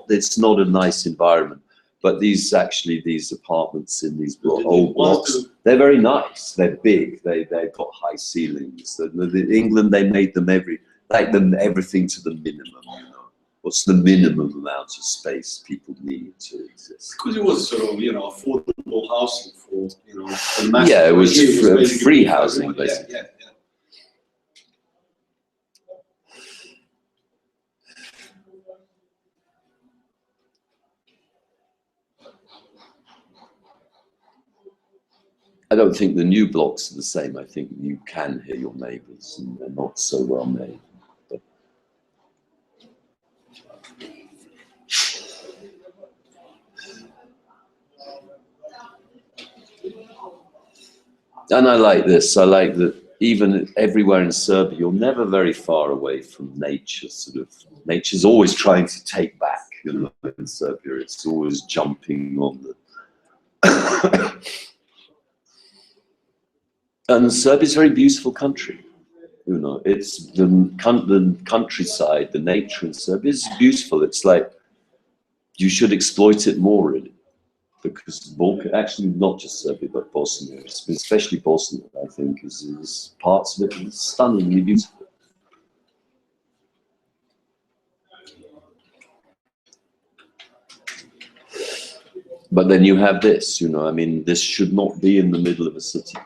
it's not a nice environment. But these apartments in these old blocks, they're very nice. They're big. They've got high ceilings. In England, they made them everything to the minimum. You know, what's the minimum amount of space people need to exist? Because it was sort of, you know, affordable housing for, you know, it was free housing, basically. Yeah. I don't think the new blocks are the same. I think you can hear your neighbors, and they're not so well made. But and I like this. I like that even everywhere in Serbia, you're never very far away from nature. Sort of, nature's always trying to take back. You know, in Serbia, it's always jumping on the. And Serbia is a very beautiful country. You know, it's the countryside, the nature in Serbia is beautiful. It's like you should exploit it more, really, because actually not just Serbia but Bosnia, especially Bosnia, I think, is parts of it is stunningly beautiful. But then you have this, you know, I mean, this should not be in the middle of a city.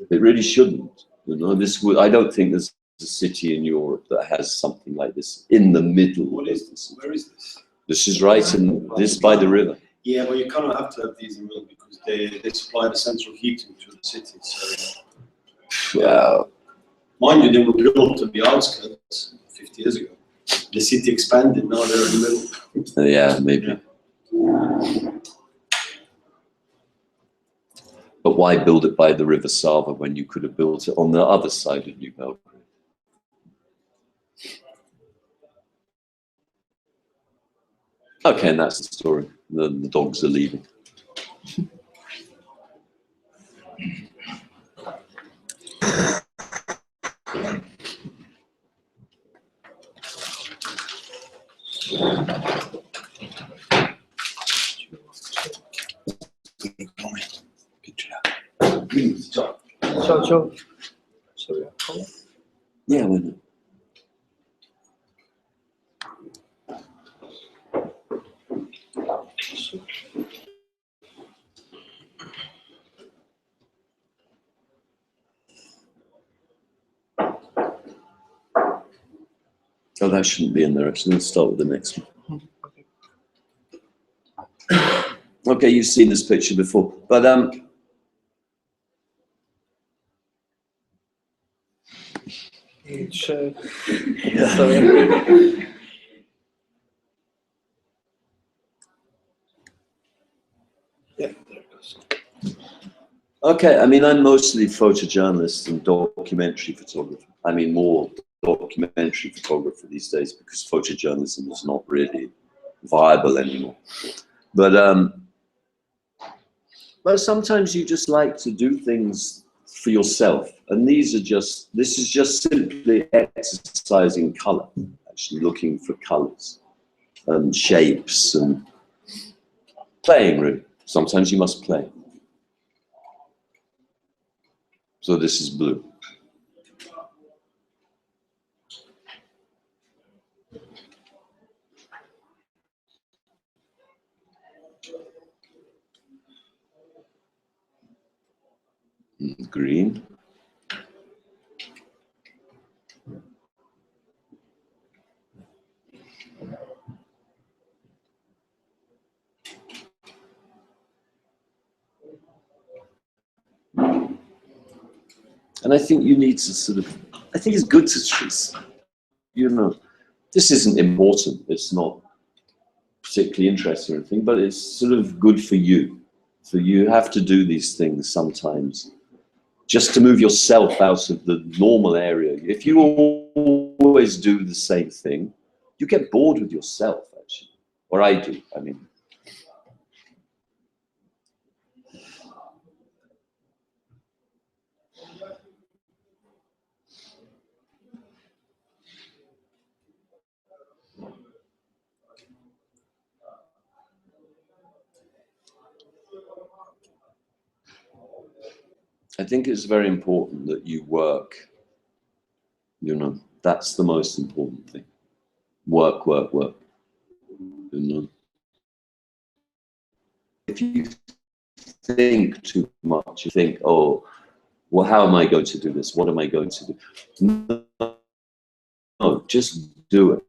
It really shouldn't, you know. I don't think there's a city in Europe that has something like this in the middle. What is this? Where is this? This is right in this by the river. Yeah, but you kind of have to have these in the middle because they supply the central heating to the city. So, yeah. Mind you, they were built on the outskirts 50 years ago. The city expanded. Now they're in the middle. Yeah, maybe. Yeah. But why build it by the River Sava when you could have built it on the other side of New Belgrade? Okay, and that's the story. The dogs are leaving. Ciao. Yeah, why not? Oh, that shouldn't be in there, actually. Let's start with the next one. Okay, you've seen this picture before, but okay, I mean, I'm mostly photojournalist and documentary photographer. I mean, more documentary photographer these days because photojournalism is not really viable anymore. But sometimes you just like to do things for yourself, and this is just simply exercising color, actually looking for colors and shapes and playing, really. Sometimes you must play. So this is blue. Green. And I think you need to sort of I think it's good to, you know, this isn't important. It's not particularly interesting or anything, but it's sort of good for you. So you have to do these things sometimes just to move yourself out of the normal area. If you always do the same thing, you get bored with yourself, actually. Or I do, I mean. I think it's very important that you work, you know, that's the most important thing. Work, work, work, you know. If you think too much, you think, oh, well, how am I going to do this? What am I going to do? No, just do it.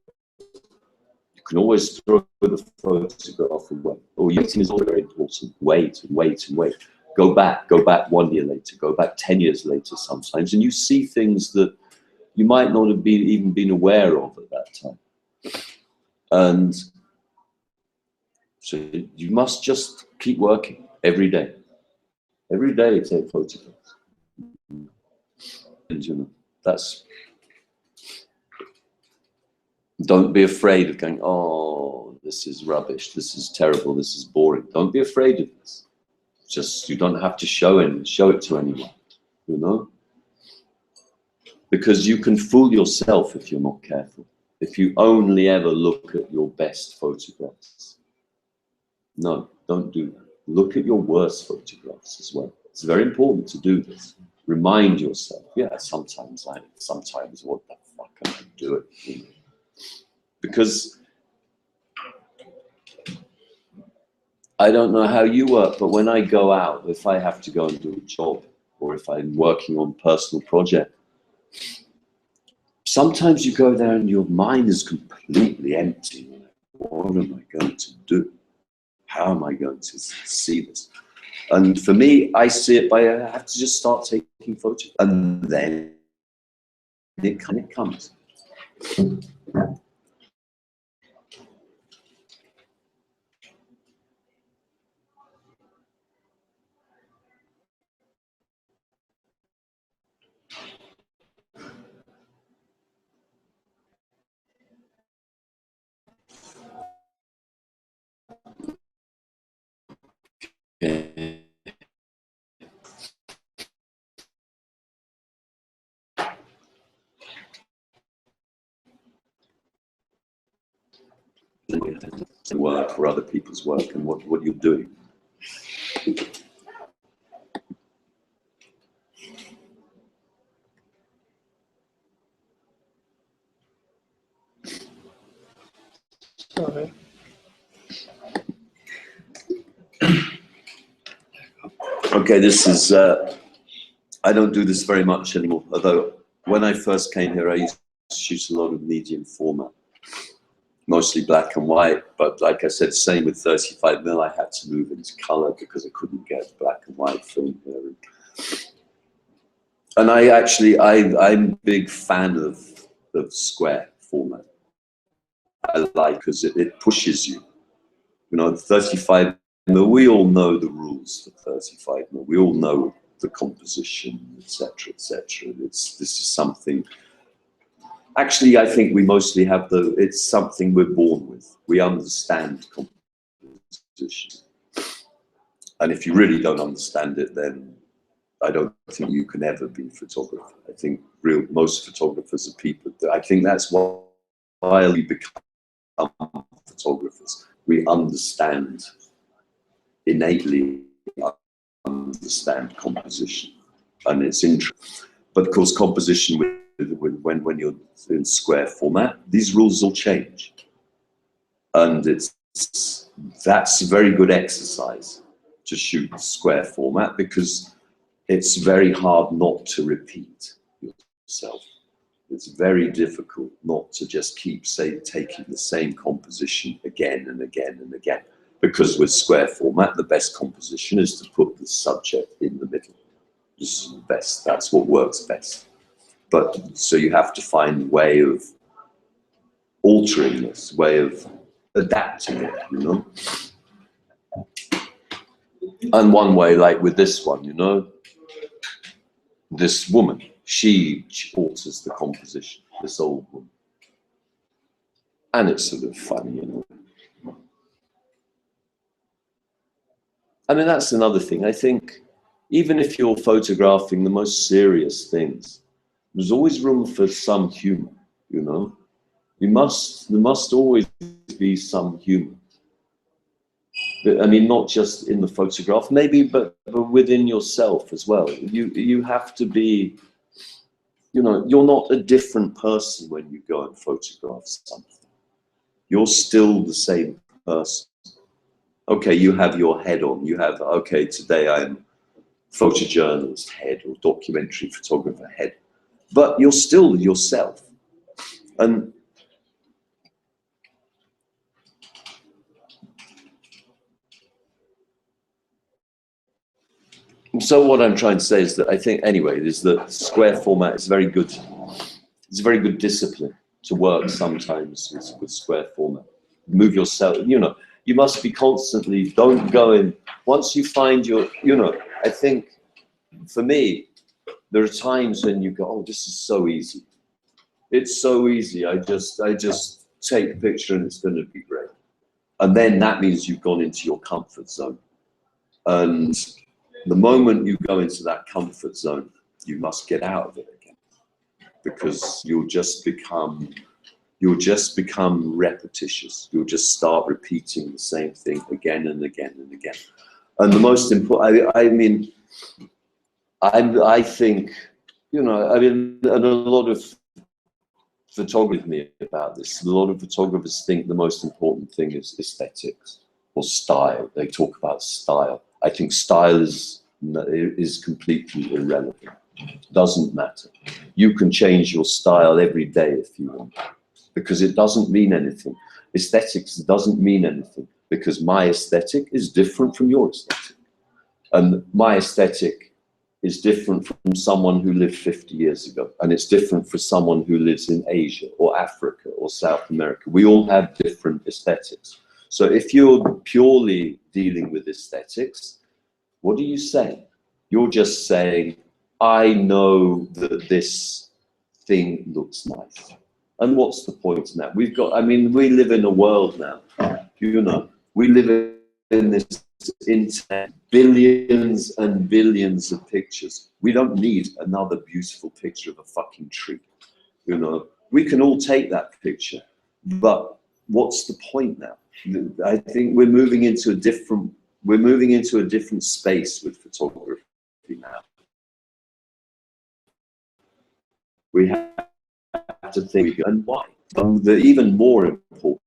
You can always throw the photograph away. Oh, waiting is always very important. Wait and wait and wait. Go back 1 year later, go back 10 years later sometimes, and you see things that you might not have even been aware of at that time. And so you must just keep working every day. Every day take photographs. And you know, that's, don't be afraid of going, oh, this is rubbish, this is terrible, this is boring. Don't be afraid of this. Just, you don't have to show it to anyone, you know? Because you can fool yourself if you're not careful. If you only ever look at your best photographs. No, don't do that. Look at your worst photographs as well. It's very important to do this. Remind yourself, yeah, sometimes what the fuck am I doing? You know? Because I don't know how you work, but when I go out, if I have to go and do a job, or if I'm working on a personal project, sometimes you go there and your mind is completely empty. What am I going to do? How am I going to see this? And for me, I see it by, I have to just start taking photos. And then it comes. Work or other people's work and what you're doing. Sorry. Okay, this is, I don't do this very much anymore, although when I first came here, I used to shoot a lot of medium format, mostly black and white, but like I said, same with 35mm, I had to move into color because I couldn't get black and white film here. And I'm a big fan of square format. I like because it pushes you. You know, 35mm, we all know the rules for 35mm. We all know the composition, etc., etc. This is something. Actually, I think we mostly have it's something we're born with. We understand composition. And if you really don't understand it, then I don't think you can ever be a photographer. I think most photographers are people. I think that's why we become photographers. We understand, innately understand composition. And it's interesting. But of course, composition, when you're in square format, these rules will change. And that's a very good exercise to shoot square format because it's very hard not to repeat yourself. It's very difficult not to just keep taking the same composition again and again and again. Because with square format, the best composition is to put the subject in the middle. This is the best, that's what works best. But so you have to find a way of altering this, way of adapting it, you know. And one way, like with this one, you know, this woman, she alters the composition, this old woman. And it's sort of funny, you know. I mean, that's another thing. I think even if you're photographing the most serious things, there's always room for some humor, you know. There must always be some humor. I mean, not just in the photograph, maybe, but within yourself as well. You have to be, you know, you're not a different person when you go and photograph something. You're still the same person. Okay, you have your head on. You have, okay, today I'm photojournalist head or documentary photographer head. But you're still yourself. And so what I'm trying to say is that I think, anyway, is that square format is very good. It's a very good discipline to work sometimes with square format. Move yourself, you know, you must be constantly, don't go in, once you find your, you know, I think for me, there are times when you go, oh, this is so easy. It's so easy, I just take a picture and it's going to be great. And then that means you've gone into your comfort zone. And the moment you go into that comfort zone, you must get out of it again, because you'll just become repetitious. You'll just start repeating the same thing again and again and again. And the most important, I mean, I think, you know, I mean, and a lot of photographers me about this. A lot of photographers think the most important thing is aesthetics or style. They talk about style. I think style is completely irrelevant. Doesn't matter. You can change your style every day if you want, because it doesn't mean anything. Aesthetics doesn't mean anything, because my aesthetic is different from your aesthetic. And my aesthetic is different from someone who lived 50 years ago. And it's different for someone who lives in Asia or Africa or South America. We all have different aesthetics. So if you're purely dealing with aesthetics, what are you saying? You're just saying, I know that this thing looks nice. And what's the point in that? We've got, I mean, we live in a world now, you know, we live in this internet, billions and billions of pictures. We don't need another beautiful picture of a fucking tree, you know. We can all take that picture, but what's the point now? I think we're moving into a different space with photography now. We have to think, and why? The even more important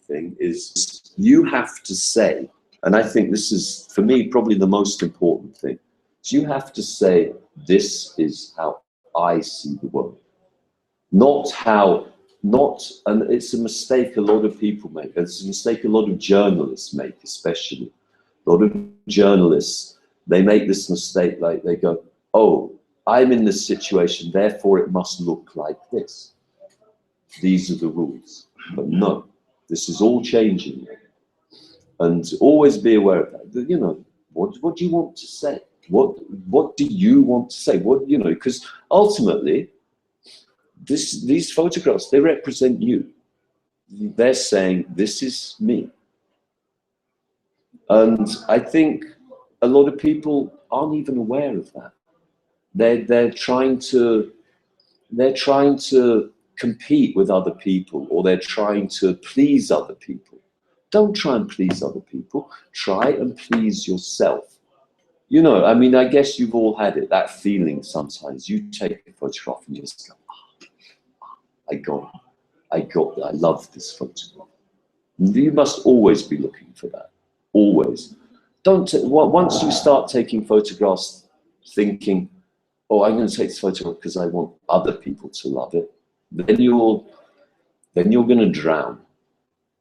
thing is you have to say, and I think this is, for me, probably the most important thing, is you have to say, this is how I see the world. Not how, and it's a mistake a lot of people make, it's a mistake a lot of journalists make, especially. A lot of journalists, they make this mistake, like they go, oh, I'm in this situation, therefore it must look like this. These are the rules. But no, this is all changing. And always be aware of that. You know, what do you want to say? What do you want to say? What, you know, because ultimately, these photographs, they represent you. They're saying, this is me. And I think a lot of people aren't even aware of that. They're trying to compete with other people, or they're trying to please other people. Don't try and please other people. Try and please yourself. You know, I mean, I guess you've all had it, that feeling sometimes. You take a photograph and you just go, oh, I got it. I love this photograph. You must always be looking for that. Always. Once you start taking photographs thinking, oh, I'm going to take this photograph because I want other people to love it, then you're going to drown.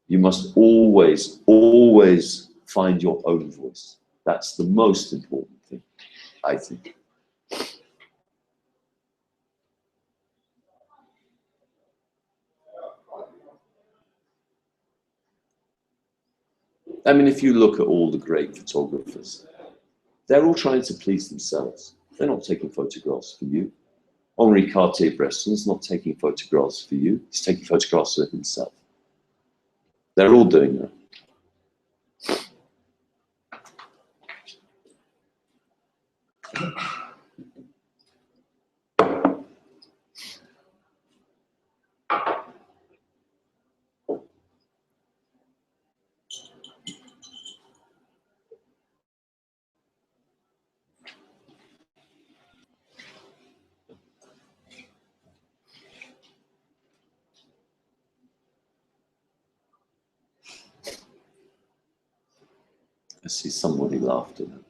You must always, always find your own voice. That's the most important thing, I think. I mean, if you look at all the great photographers, they're all trying to please themselves. They're not taking photographs for you. Henri Cartier-Bresson's not taking photographs for you. He's taking photographs for himself. They're all doing that. I see somebody laughed at it.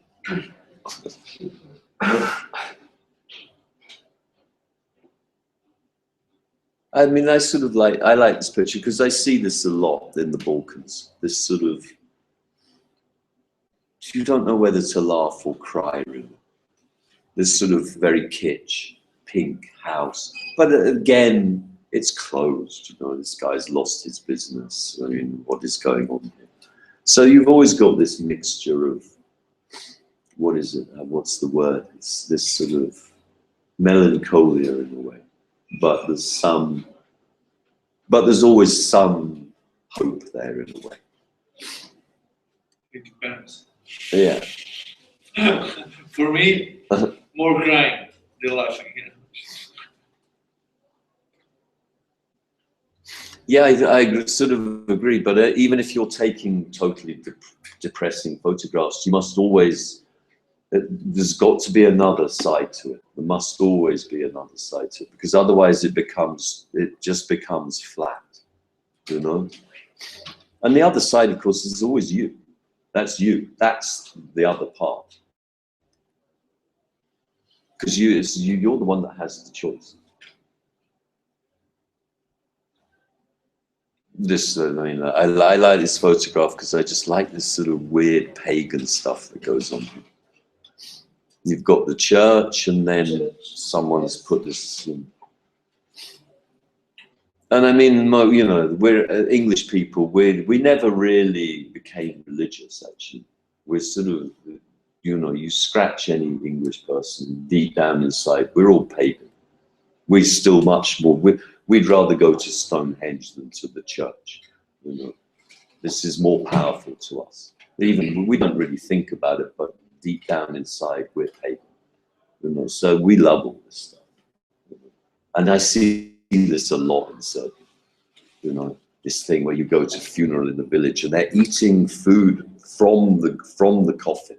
I mean, I like this picture because I see this a lot in the Balkans. This sort of, you don't know whether to laugh or cry, really. This sort of very kitsch, pink house. But again, it's closed, you know, this guy's lost his business. I mean, what is going on here? So you've always got this mixture of, what is it? What's the word? It's this sort of melancholia in a way, but there's always some hope there in a way. It depends. Yeah. For me, more crying than laughing. Yeah, I sort of agree, but even if you're taking totally depressing photographs, you must always, there's got to be another side to it. There must always be another side to it, because otherwise it just becomes flat, you know? And the other side, of course, is always you. That's you. That's the other part. Because you're the one that has the choice. This, I mean, I like this photograph because I just like this sort of weird pagan stuff that goes on here. You've got the church, and then someone's put this in. And I mean, you know, we're English people, we never really became religious, actually. We're sort of, you know, you scratch any English person, deep down inside, we're all pagan. We're still much more, we'd rather go to Stonehenge than to the church, you know. This is more powerful to us. Even, we don't really think about it, but deep down inside, we're pagan, you know. So we love all this stuff. You know? And I see this a lot in Serbia, you know, this thing where you go to a funeral in the village and they're eating food from the coffin.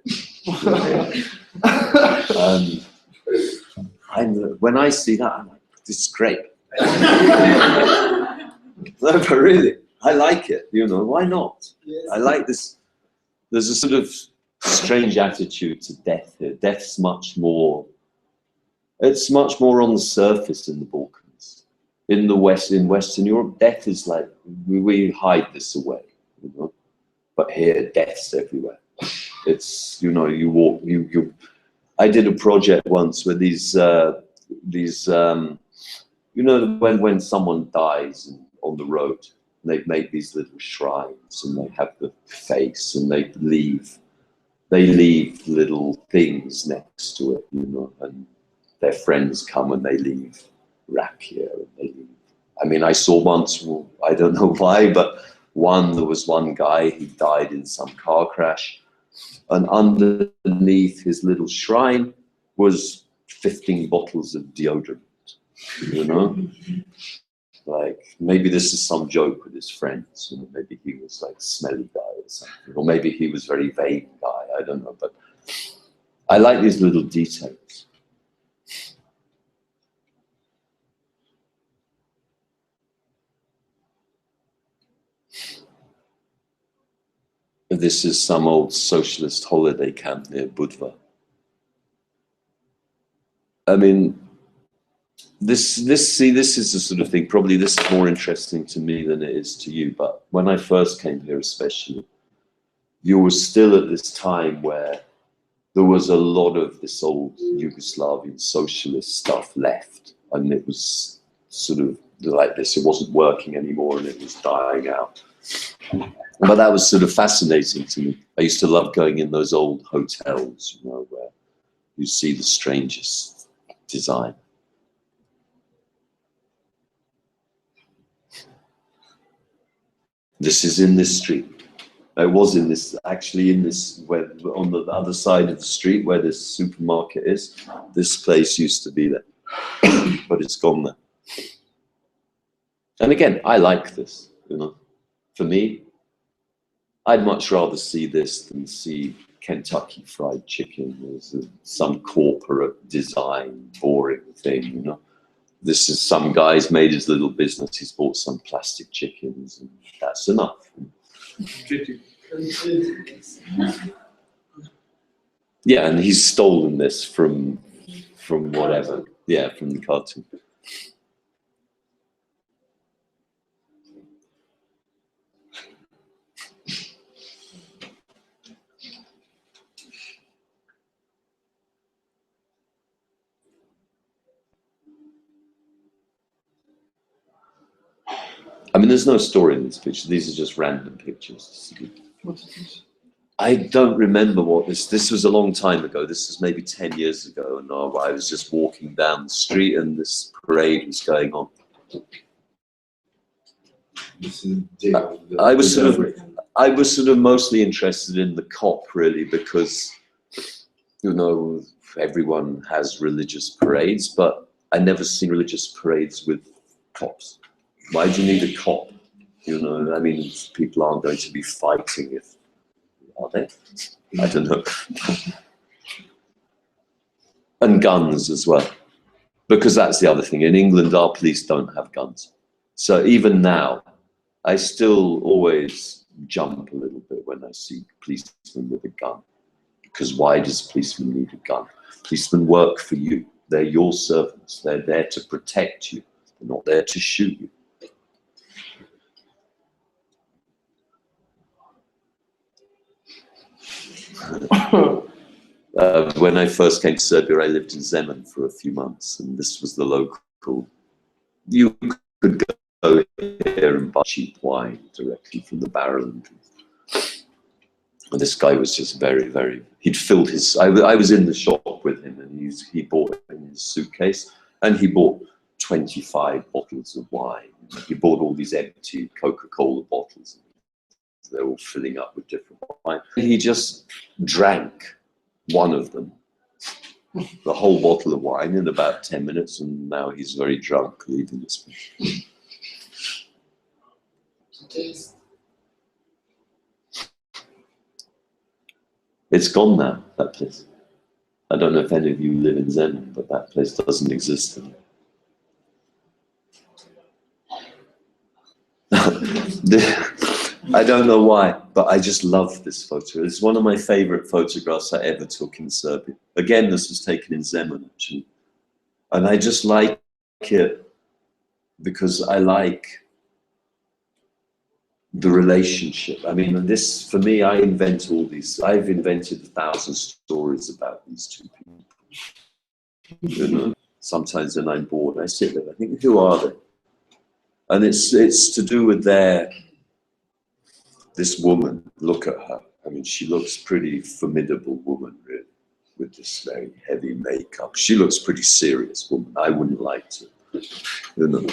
And when I see that, I'm like, this is great. No, but really, I like it, you know, why not? Yes. I like this. There's a sort of strange attitude to death here. Death's much more, it's much more on the surface in the Balkans. In the West, in Western Europe, death is like, we hide this away, you know. But here, death's everywhere. It's, you know, you walk, I did a project once where these, you know, when someone dies on the road, they make these little shrines and they have the face and they leave little things next to it, you know, and their friends come and they leave rakia and they leave. I mean, I saw once, well, I don't know why, but there was one guy, he died in some car crash, and underneath his little shrine was 15 bottles of deodorant, you know? Like, maybe this is some joke with his friends, you know, maybe he was like a smelly guy or something, or maybe he was a very vain guy, I don't know, but I like these little details. This is some old socialist holiday camp near Budva. I mean, this is the sort of thing, probably this is more interesting to me than it is to you, but when I first came here especially, you were still at this time where there was a lot of this old Yugoslavian socialist stuff left, and it was sort of like this, it wasn't working anymore and it was dying out. But that was sort of fascinating to me. I used to love going in those old hotels, you know, where you see the strangest design. This is in this street. I was in this, actually in this, where, on the other side of the street where this supermarket is. This place used to be there, but it's gone now. And again, I like this, you know. For me, I'd much rather see this than see Kentucky Fried Chicken as some corporate design, boring thing, you know. This is some guy's made his little business, he's bought some plastic chickens, and that's enough. Yeah, and he's stolen this from whatever. Yeah, from the cartoon. I mean, there's no story in this picture. These are just random pictures. What is this? I don't remember what this was a long time ago. This was maybe 10 years ago, and I was just walking down the street and this parade was going on. I was sort of mostly interested in the cop, really, because, you know, everyone has religious parades, but I never seen religious parades with cops. Why do you need a cop? You know, I mean, people aren't going to be fighting if, are they? I don't know. And guns as well, because that's the other thing. In England, our police don't have guns. So even now, I still always jump a little bit when I see policemen with a gun, because why does a policeman need a gun? Policemen work for you. They're your servants. They're there to protect you. They're not there to shoot you. When I first came to Serbia, I lived in Zemun for a few months, and this was the local. You could go here and buy cheap wine directly from the barrel. And this guy was just very, very. He'd filled his. I was in the shop with him, and he bought it in his suitcase, and he bought 25 bottles of wine. He bought all these empty Coca-Cola bottles. They're all filling up with different wine. He just drank one of them, the whole bottle of wine, in about 10 minutes, and now he's very drunk leaving this place. It's gone now, that place. I don't know if any of you live in Zemun, but that place doesn't exist anymore. I don't know why, but I just love this photo. It's one of my favorite photographs I ever took in Serbia. Again, this was taken in Zemun, actually. And I just like it because I like the relationship. I mean, this, for me, I invent all these. I've invented 1,000 stories about these two people. You know, sometimes when I'm bored, I sit there, I think, who are they? And it's to do with this woman, look at her. I mean, she looks pretty formidable woman, really, with this very heavy makeup. She looks pretty serious woman. I wouldn't like to, you know,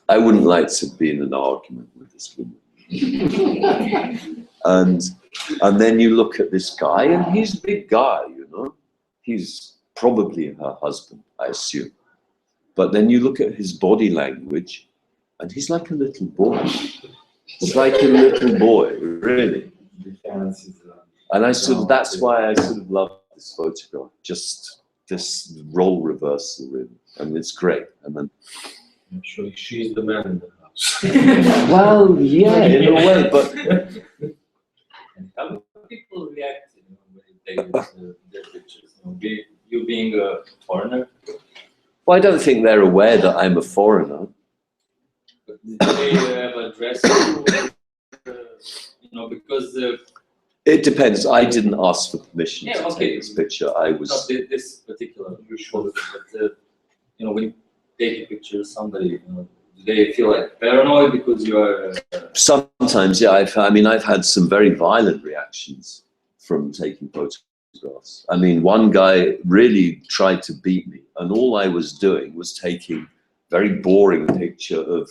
I wouldn't like to be in an argument with this woman. and then you look at this guy, and he's a big guy, you know. He's probably her husband, I assume. But then you look at his body language, and he's like a little boy. It's like a little boy, really. And that's why I sort of love this photograph. Just this role reversal, really. I mean, it's great. And then, actually, she's the man in the house. well, yeah, in a way, but how do people react when they take their pictures? You being a foreigner? well, I don't think they're aware that I'm a foreigner. But did they have addressed you? You know, because It depends. I didn't ask for permission to okay. take this picture. I was. Not this particular photo, but you know, when you take a picture of somebody, you know, do they feel like paranoid because you are? Sometimes, yeah. I've had some very violent reactions from taking photographs. I mean, one guy really tried to beat me, and all I was doing was taking very boring picture of.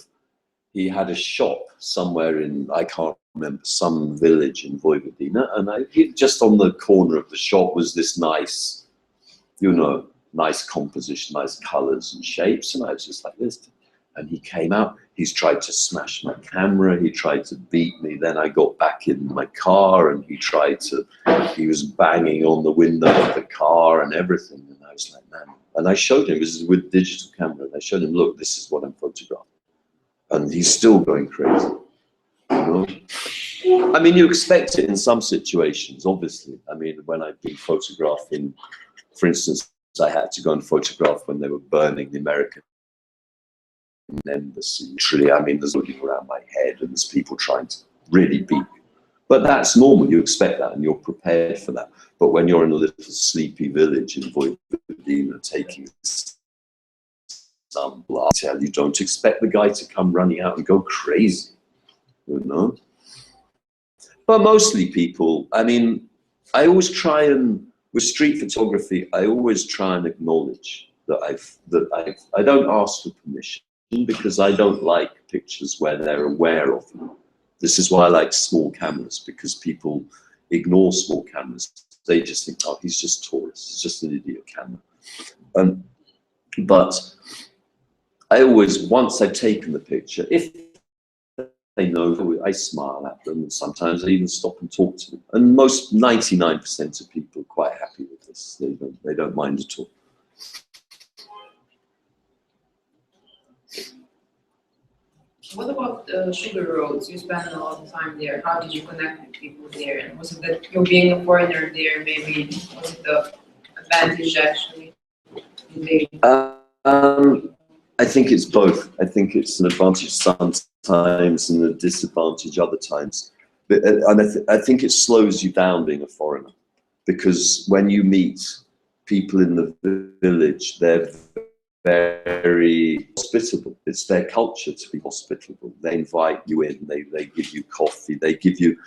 He had a shop somewhere in, I can't remember, some village in Vojvodina, and just on the corner of the shop was this nice, you know, nice composition, nice colors and shapes, and I was just like this. And he came out, he's tried to smash my camera, he tried to beat me, then I got back in my car and he was banging on the window of the car and everything, and I was like, man. And I showed him, this is with digital camera, and I showed him, look, this is what I'm photographing. And he's still going crazy, you know? I mean, you expect it in some situations, obviously. I mean, when I've been photographing, for instance, I had to go and photograph when they were burning the American embassy. Literally, I mean, there's looking around my head and there's people trying to really beat me. But that's normal, you expect that and you're prepared for that. But when you're in a little sleepy village in Vojvodina taking some blood, you don't expect the guy to come running out and go crazy, you know? But mostly people, I mean, I always try and, with street photography, I always try and acknowledge that I don't ask for permission because I don't like pictures where they're aware of them. This is why I like small cameras, because people ignore small cameras. They just think, oh, he's just tourist, it's just an idiot camera. But I always, once I've taken the picture, if they know, I smile at them, and sometimes I even stop and talk to them. And most 99% of people are quite happy with this. They don't mind at all. What about Sugar Roads? You spent a lot of time there. How did you connect with people there? And was it that you being a foreigner there, maybe was it the advantage actually? I think it's both. I think it's an advantage sometimes and a disadvantage other times. But, and I think it slows you down being a foreigner, because when you meet people in the village, they're very hospitable. It's their culture to be hospitable. They invite you in, they give you coffee, they give you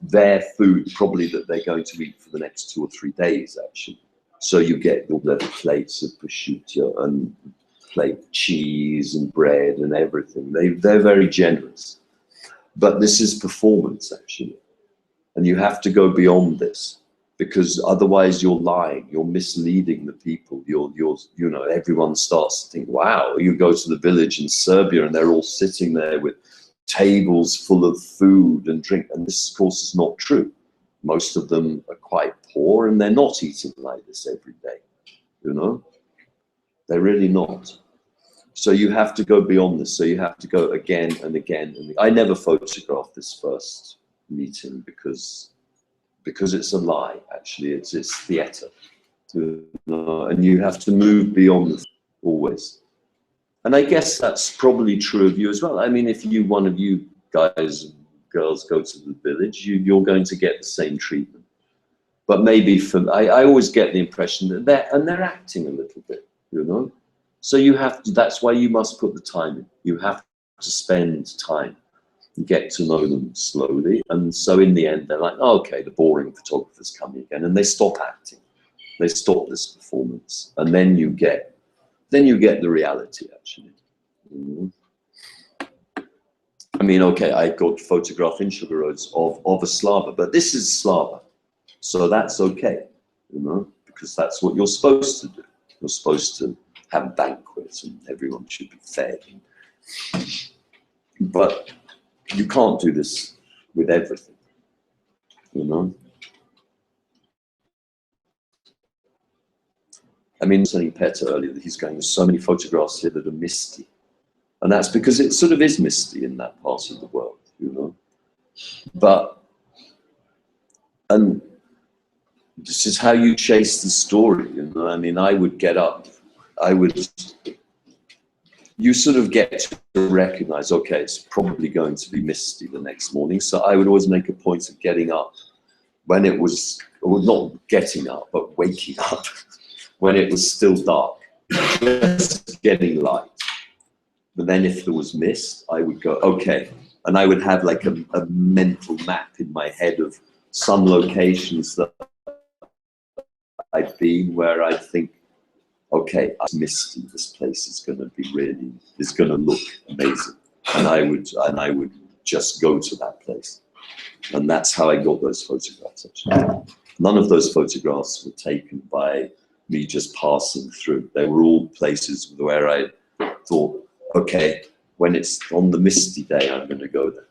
their food, probably that they're going to eat for the next 2 or 3 days actually. So you get all the plates of prosciutto and plate cheese and bread and everything. They're very generous. But this is performance actually. And you have to go beyond this, because otherwise you're lying, you're misleading the people. You know, everyone starts to think, wow, you go to the village in Serbia and they're all sitting there with tables full of food and drink. And this, of course, is not true. Most of them are quite poor and they're not eating like this every day, you know? They're really not. So you have to go beyond this. So you have to go again and again. And I never photographed this first meeting because it's a lie, actually. It's theater. And you have to move beyond this always. And I guess that's probably true of you as well. I mean, if one of you guys, girls go to the village, you're going to get the same treatment. But maybe I always get the impression that they're acting a little bit, you know? So you have to, that's why you must put the time in. You have to spend time and get to know them slowly. And so in the end, they're like, oh, okay, the boring photographer's coming again. And they stop acting. They stop this performance. And then you get the reality, actually. Mm-hmm. I mean, okay, I got photographed in Sugar Roads of a Slava, but this is Slava. So that's okay, you know, because that's what you're supposed to do. You're supposed to have banquets and everyone should be fed. But you can't do this with everything, you know. I mean, saying PETAR earlier that he's going, there's so many photographs here that are misty. And that's because it sort of is misty in that part of the world, you know. But, and this is how you chase the story, you know. I mean, I would get up, you sort of get to recognize, okay, it's probably going to be misty the next morning. So I would always make a point of getting up when it was, or not getting up, but waking up when it was still dark, just getting light. But then if there was mist, I would go, okay. And I would have like a mental map in my head of some locations that I've been where I think, okay, it's misty, this place is going to be really, it's going to look amazing. And I would just go to that place. And that's how I got those photographs, actually. None of those photographs were taken by me just passing through. They were all places where I thought, okay, when it's on the misty day, I'm going to go there.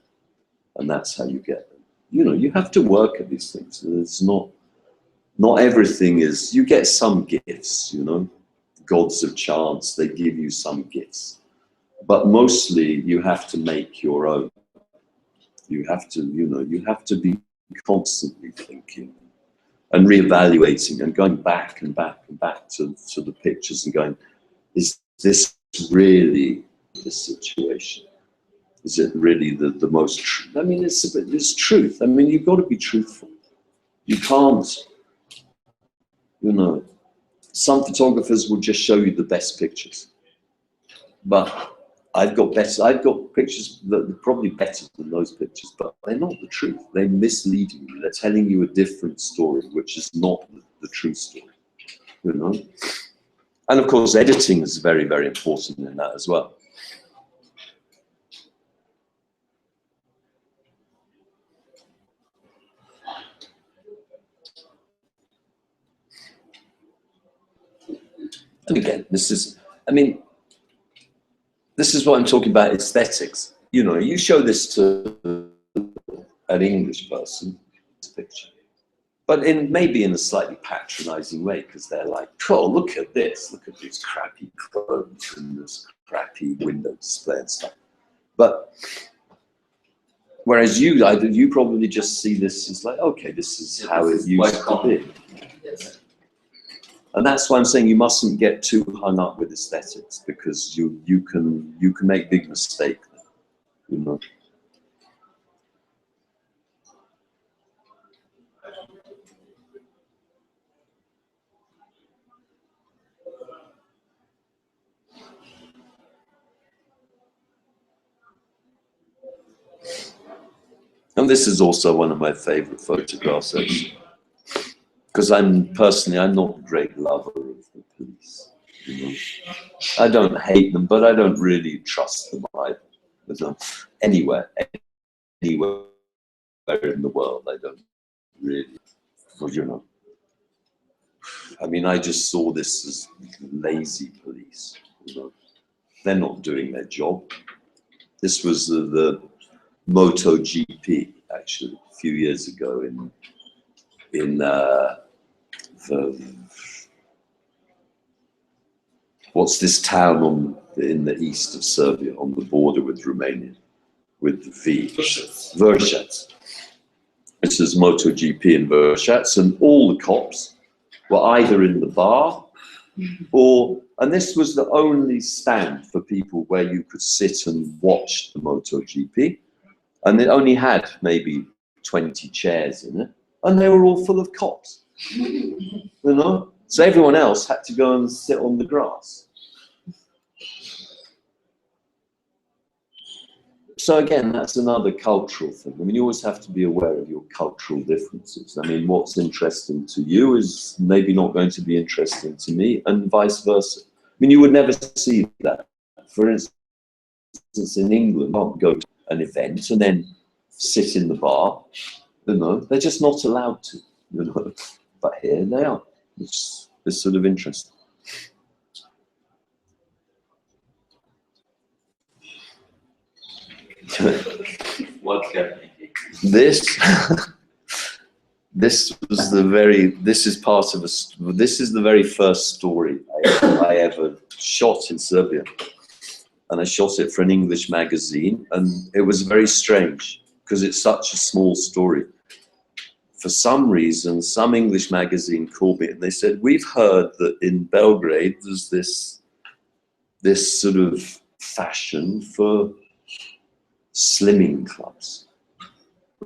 And that's how you get them. You know, you have to work at these things. It's not everything is, you get some gifts, you know, gods of chance, they give you some gifts. But mostly you have to make your own. You have to, you know, you have to be constantly thinking and reevaluating and going back and back and back to the pictures and going, is this really the situation? Is it really the most, I mean, it's truth. I mean, you've got to be truthful. You can't, you know, some photographers will just show you the best pictures. But I've got pictures that are probably better than those pictures, but they're not the truth. They're misleading you. They're telling you a different story, which is not the true story, you know? And of course, editing is very, very important in that as well. And again, this is, I mean, this is what I'm talking about, aesthetics. You know, you show this to an English person, this picture, but maybe in a slightly patronizing way, because they're like, oh, look at these crappy clothes and this crappy window display and stuff. But whereas you probably just see this as like, okay, this is how it used to be. Yes. And that's why I'm saying you mustn't get too hung up with aesthetics, because you can make big mistakes, you know. And this is also one of my favorite photographs, actually. Because I'm not a great lover of the police. You know? I don't hate them, but I don't really trust them either. Anywhere in the world, I don't really, well, you know. I mean, I just saw this as lazy police. You know? They're not doing their job. This was the MotoGP, actually, a few years ago in what's this town in the east of Serbia, on the border with Romania, with the V? Vršac. This is MotoGP in Vršac, and all the cops were either in the bar or, and this was the only stand for people where you could sit and watch the MotoGP, and it only had maybe 20 chairs in it, and they were all full of cops. You know, so everyone else had to go and sit on the grass. So again, that's another cultural thing. I mean, you always have to be aware of your cultural differences. I mean, what's interesting to you is maybe not going to be interesting to me, and vice versa. I mean, you would never see that. For instance, in England, you can't go to an event and then sit in the bar. You know, they're just not allowed to. You know. But here they are, which is sort of interesting. What happened? This was this is part of this is the very first story I ever shot in Serbia. And I shot it for an English magazine, and it was very strange, because it's such a small story. For some reason, some English magazine called me and they said, we've heard that in Belgrade there's this sort of fashion for slimming clubs,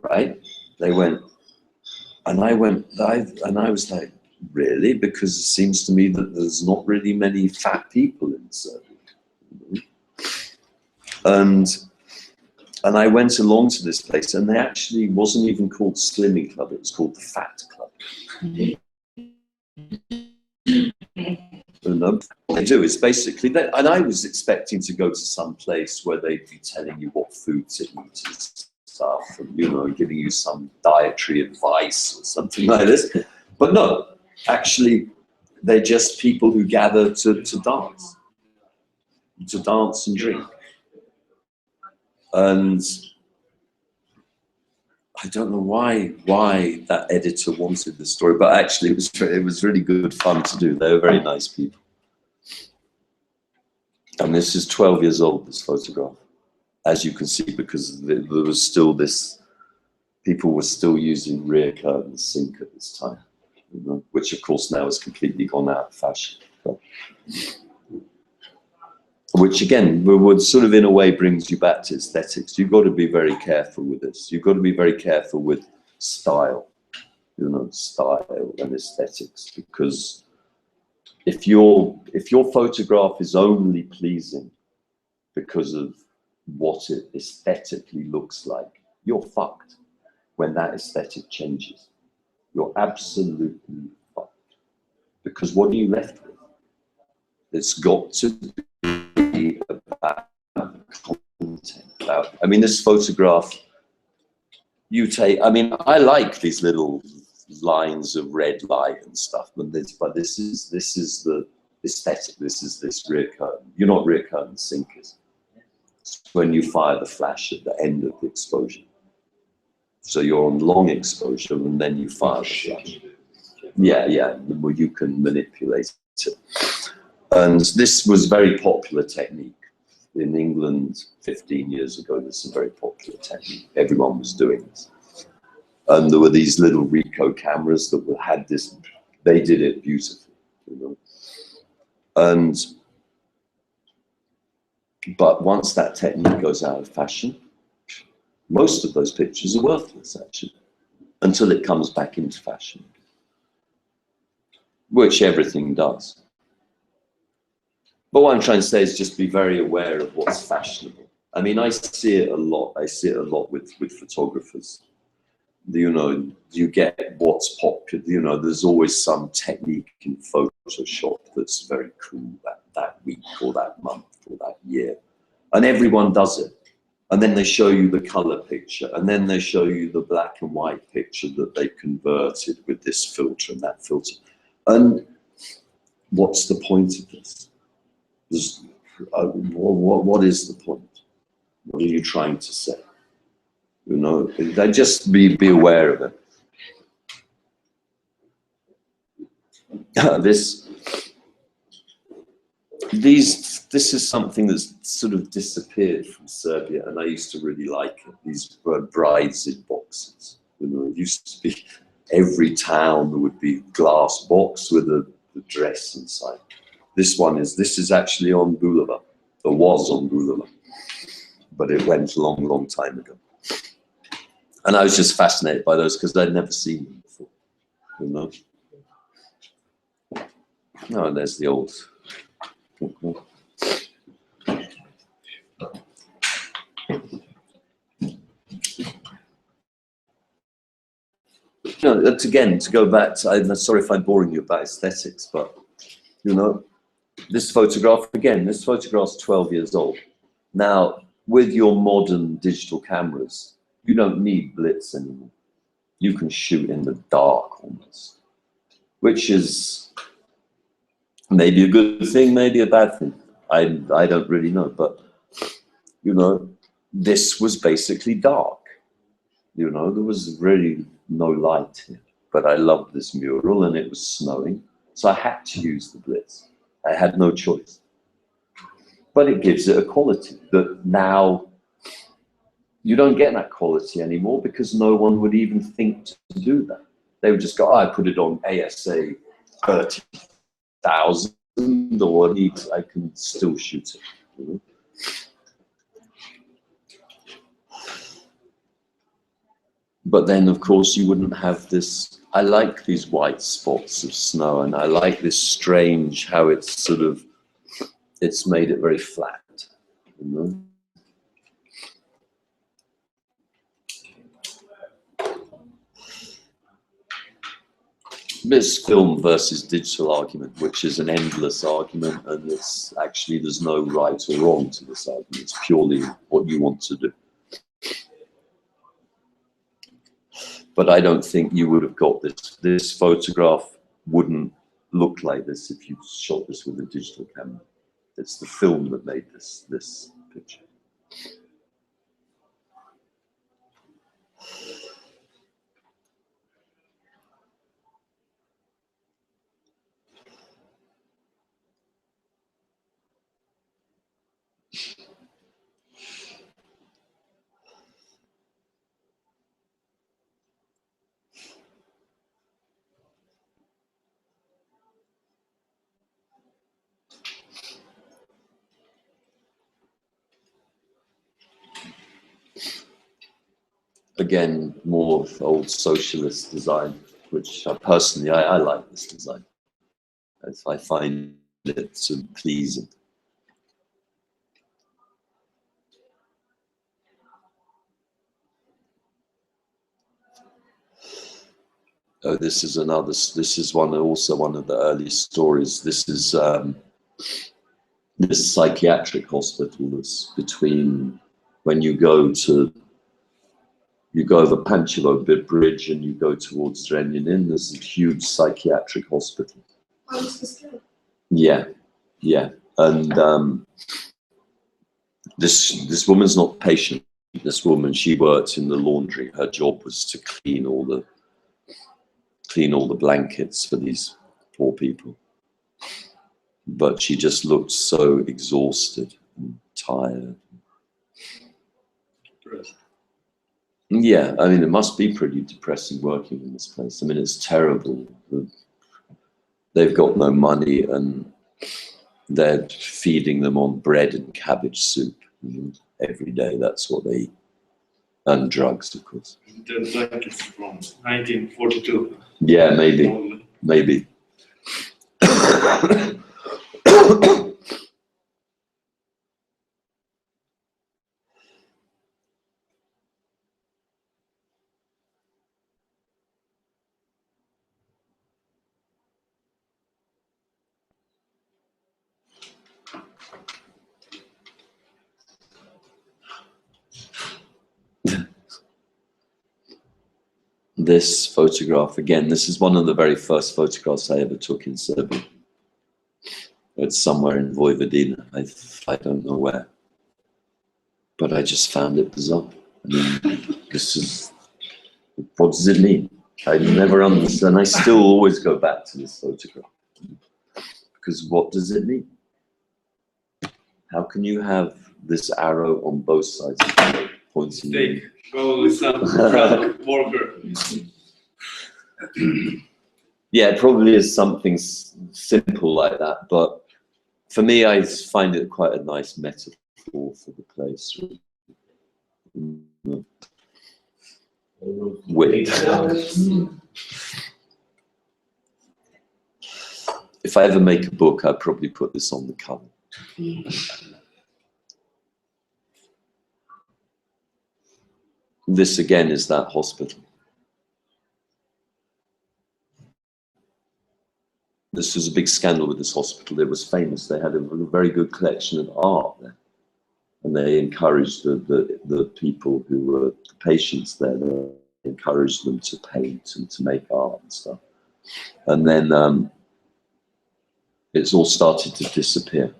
right? They went, and I was like, really? Because it seems to me that there's not really many fat people in Serbia. And I went along to this place, and they actually wasn't even called Slimming Club, it was called the Fat Club. And what they do is basically, and I was expecting to go to some place where they'd be telling you what food to eat and stuff, and, you know, giving you some dietary advice or something like this. But no, actually, they're just people who gather to dance and drink. And I don't know why that editor wanted the story, but actually it was really good fun to do. They were very nice people. And this is 12 years old, this photograph, as you can see, because there was still this, people were still using rear curtain sink at this time, you know, which of course now has completely gone out of fashion. But, which again, would sort of in a way brings you back to aesthetics. You've got to be very careful with this. You've got to be very careful with style, you know, style and aesthetics, because if your photograph is only pleasing because of what it aesthetically looks like, you're fucked when that aesthetic changes. You're absolutely fucked. Because what are you left with? It's got to be about content. About, I mean, this photograph, you take, I mean, I like these little lines of red light and stuff, but this is the aesthetic. This is this rear curtain. You're not rear curtain sinkers. It's when you fire the flash at the end of the exposure. So you're on long exposure and then you fire the flash. Yeah, well, you can manipulate it. And this was a very popular technique. In England 15 years ago, this is a very popular technique. Everyone was doing this. And there were these little Ricoh cameras that had this, they did it beautifully, you know. And, but once that technique goes out of fashion, most of those pictures are worthless, actually, until it comes back into fashion, which everything does. But what I'm trying to say is just be very aware of what's fashionable. I mean, I see it a lot. I see it a lot with photographers. You know, you get what's popular. You know, there's always some technique in Photoshop that's very cool that week or that month or that year. And everyone does it. And then they show you the color picture. And then they show you the black and white picture that they converted with this filter and that filter. And what's the point of this? What is the point? What are you trying to say? You know, just be aware of it. This is something that's sort of disappeared from Serbia, and I used to really like it. These brides in boxes. You know, it used to be every town there would be a glass box with a dress inside. This is actually on Boulevard, or was on Boulevard, but it went a long, long time ago. And I was just fascinated by those because I'd never seen them before, you know. Oh, and there's the old. You know, again, to go back to, I'm sorry if I'm boring you about aesthetics, but, you know, this photograph, again, this photograph's 12 years old. Now, with your modern digital cameras, you don't need blitz anymore. You can shoot in the dark almost, which is maybe a good thing, maybe a bad thing. I don't really know, but, you know, this was basically dark. You know, there was really no light here, but I loved this mural and it was snowing, so I had to use the blitz. I had no choice. But it gives it a quality that now you don't get that quality anymore because no one would even think to do that. They would just go, oh, I put it on ASA 30,000 or I can still shoot it. You know? But then, of course, you wouldn't have this. I like these white spots of snow, and I like this strange how it's sort of, it's made it very flat, you know? this film versus digital argument, which is an endless argument, and it's actually, there's no right or wrong to this argument. It's purely what you want to do. But I don't think you would have got this. This photograph wouldn't look like this if you shot this with a digital camera. It's the film that made this picture. Again, more old socialist design, which personally, I like this design. I find it sort of pleasing. Oh, this is another, this is also one of the earliest stories. This is this psychiatric hospital that's between, when you go over Pančevo Bridge and you go towards Zrenjanin, there's a huge psychiatric hospital. Oh, this is good. Yeah, yeah. And this woman's not patient. This woman, she worked in the laundry. Her job was to clean all the blankets for these poor people. But she just looked so exhausted and tired. Yeah, I mean, it must be pretty depressing working in this place. I mean, it's terrible. They've got no money and they're feeding them on bread and cabbage soup every day. That's what they eat. And drugs, of course. The blankets from 1942. Yeah, maybe. Maybe. This photograph, again, this is one of the very first photographs I ever took in Serbia. It's somewhere in Vojvodina, I don't know where. But I just found it bizarre. I mean, this is, what does it mean? I never understand. I still always go back to this photograph. Because what does it mean? How can you have this arrow on both sides of the pointing? Take, probably some proud worker. Yeah, it probably is something simple like that, but for me, I find it quite a nice metaphor for the place. Wit. If I ever make a book, I'd probably put this on the cover. This again is that hospital. This was a big scandal with this hospital. It was famous. They had a very good collection of art there. And they encouraged the people who were the patients there, they encouraged them to paint and to make art and stuff. And then it's all started to disappear.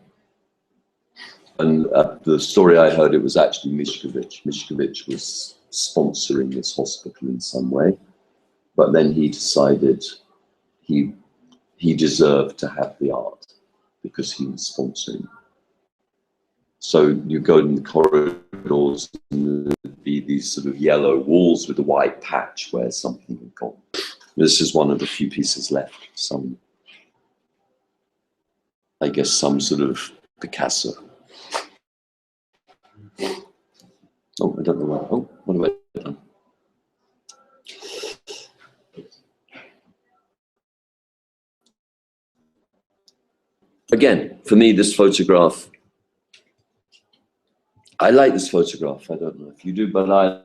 And the story I heard, it was actually Mišković. Mišković was sponsoring this hospital in some way, but then he decided he deserved to have the art because he was sponsoring. So you go in the corridors and there'd be these sort of yellow walls with a white patch where something had gone. This is one of the few pieces left. Some, I guess, some sort of Picasso. Oh, I don't know what. Oh, what have I done? Again, for me, this photograph, I like this photograph. I don't know if you do, but I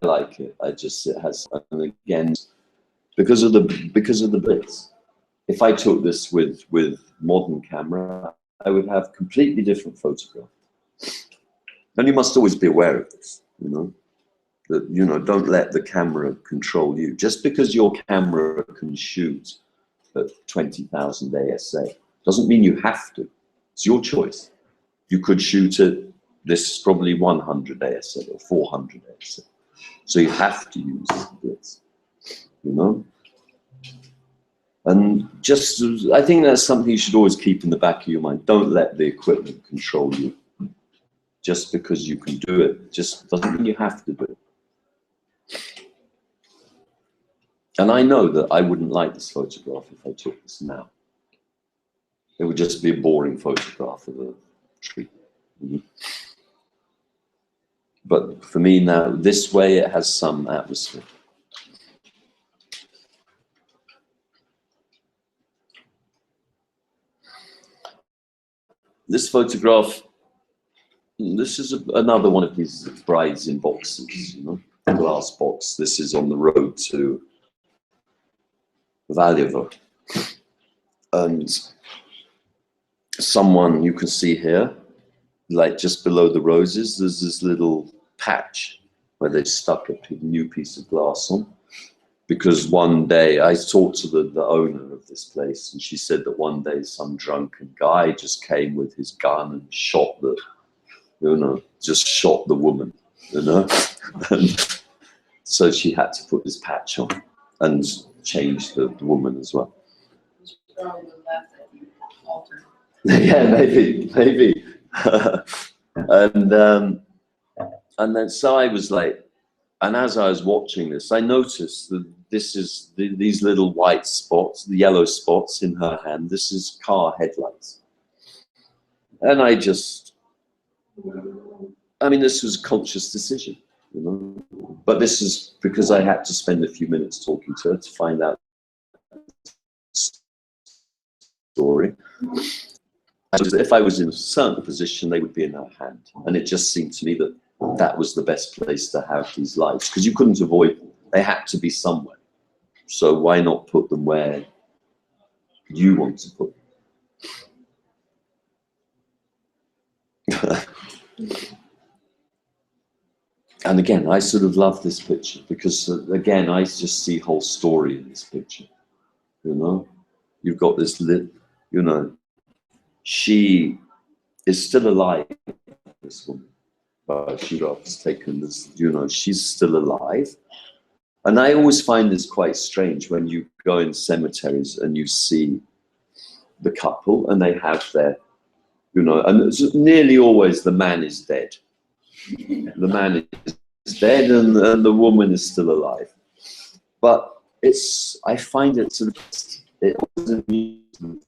like it. It has, and again, because of the blitz. If I took this with modern camera, I would have completely different photograph. And you must always be aware of this, you know, that, you know, don't let the camera control you. Just because your camera can shoot at 20,000 ASA doesn't mean you have to. It's your choice. You could shoot at, this is probably 100 ASA or 400 ASA. So you have to use this, you know? And just, I think that's something you should always keep in the back of your mind. Don't let the equipment control you. Just because you can do it, just doesn't mean you have to do it. And I know that I wouldn't like this photograph if I took this now. It would just be a boring photograph of a tree. But for me now, this way it has some atmosphere. This photograph, this is another one of these brides in boxes, you know, a glass box. This is on the road to Valjevo. And someone you can see here, like just below the roses, there's this little patch where they stuck a new piece of glass on. Because one day I talked to the owner of this place, and she said that one day some drunken guy just came with his gun and shot the, you know, just shot the woman, you know. And so she had to put this patch on and change the woman as well. Yeah, maybe. And then so I was like, and as I was watching this, I noticed that this is these little white spots, the yellow spots in her hand. This is car headlights. And I mean, this was a conscious decision, you know. But this is because I had to spend a few minutes talking to her to find out the story. If I was in a certain position, they would be in her hand. And it just seemed to me that that was the best place to have these lights, because you couldn't avoid them. They had to be somewhere. So why not put them where you want to put them? And again, I sort of love this picture because, again, I just see whole story in this picture. You know, you've got this you know, she is still alive, this woman. She was taken this, you know, she's still alive. And I always find this quite strange when you go in cemeteries and you see the couple and they have their, you know, and it's nearly always the man is dead. The man is dead and the woman is still alive. But I find it sort of, it wasn't amusement.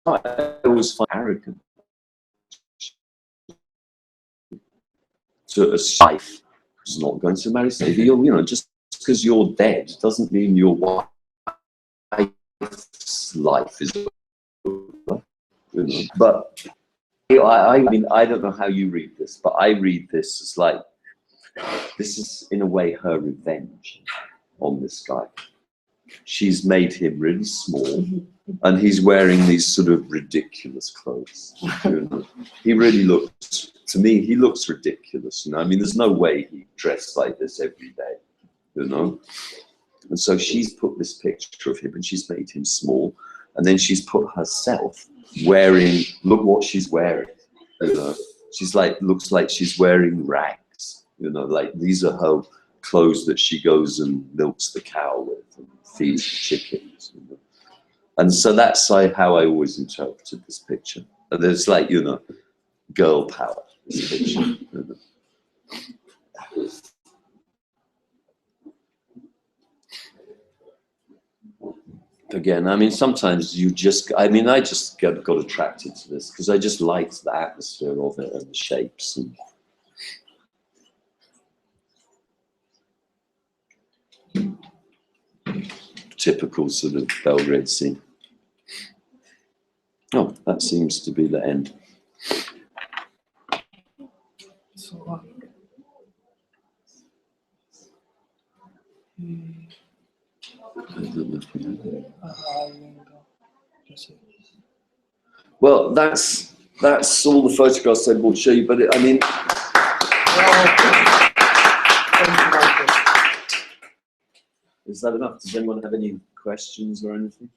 I always find arrogant. To a wife who's not going to marry somebody, you know, just because you're dead doesn't mean your wife's life is over. You know? But I mean, I don't know how you read this, but I read this as like, this is in a way her revenge on this guy. She's made him really small, and he's wearing these sort of ridiculous clothes. You know? He really looks, to me, he looks ridiculous. You know, I mean, there's no way he dressed like this every day. You know, and so she's put this picture of him, and she's made him small, and then she's put herself wearing. Look what she's wearing. You know, she's like, looks like she's wearing rags. You know, like these are her clothes that she goes and milks the cow with and feeds the chickens. You know? And so that's how I always interpreted this picture. And there's like, you know, girl power, this picture. You know? Again, I mean, sometimes you just, I mean, I just got attracted to this because I just liked the atmosphere of it and the shapes. And typical sort of Belgrade scene. Oh, that seems to be the end. Well, that's all the photographs I will show you, but I mean, is that enough? Does anyone have any questions or anything?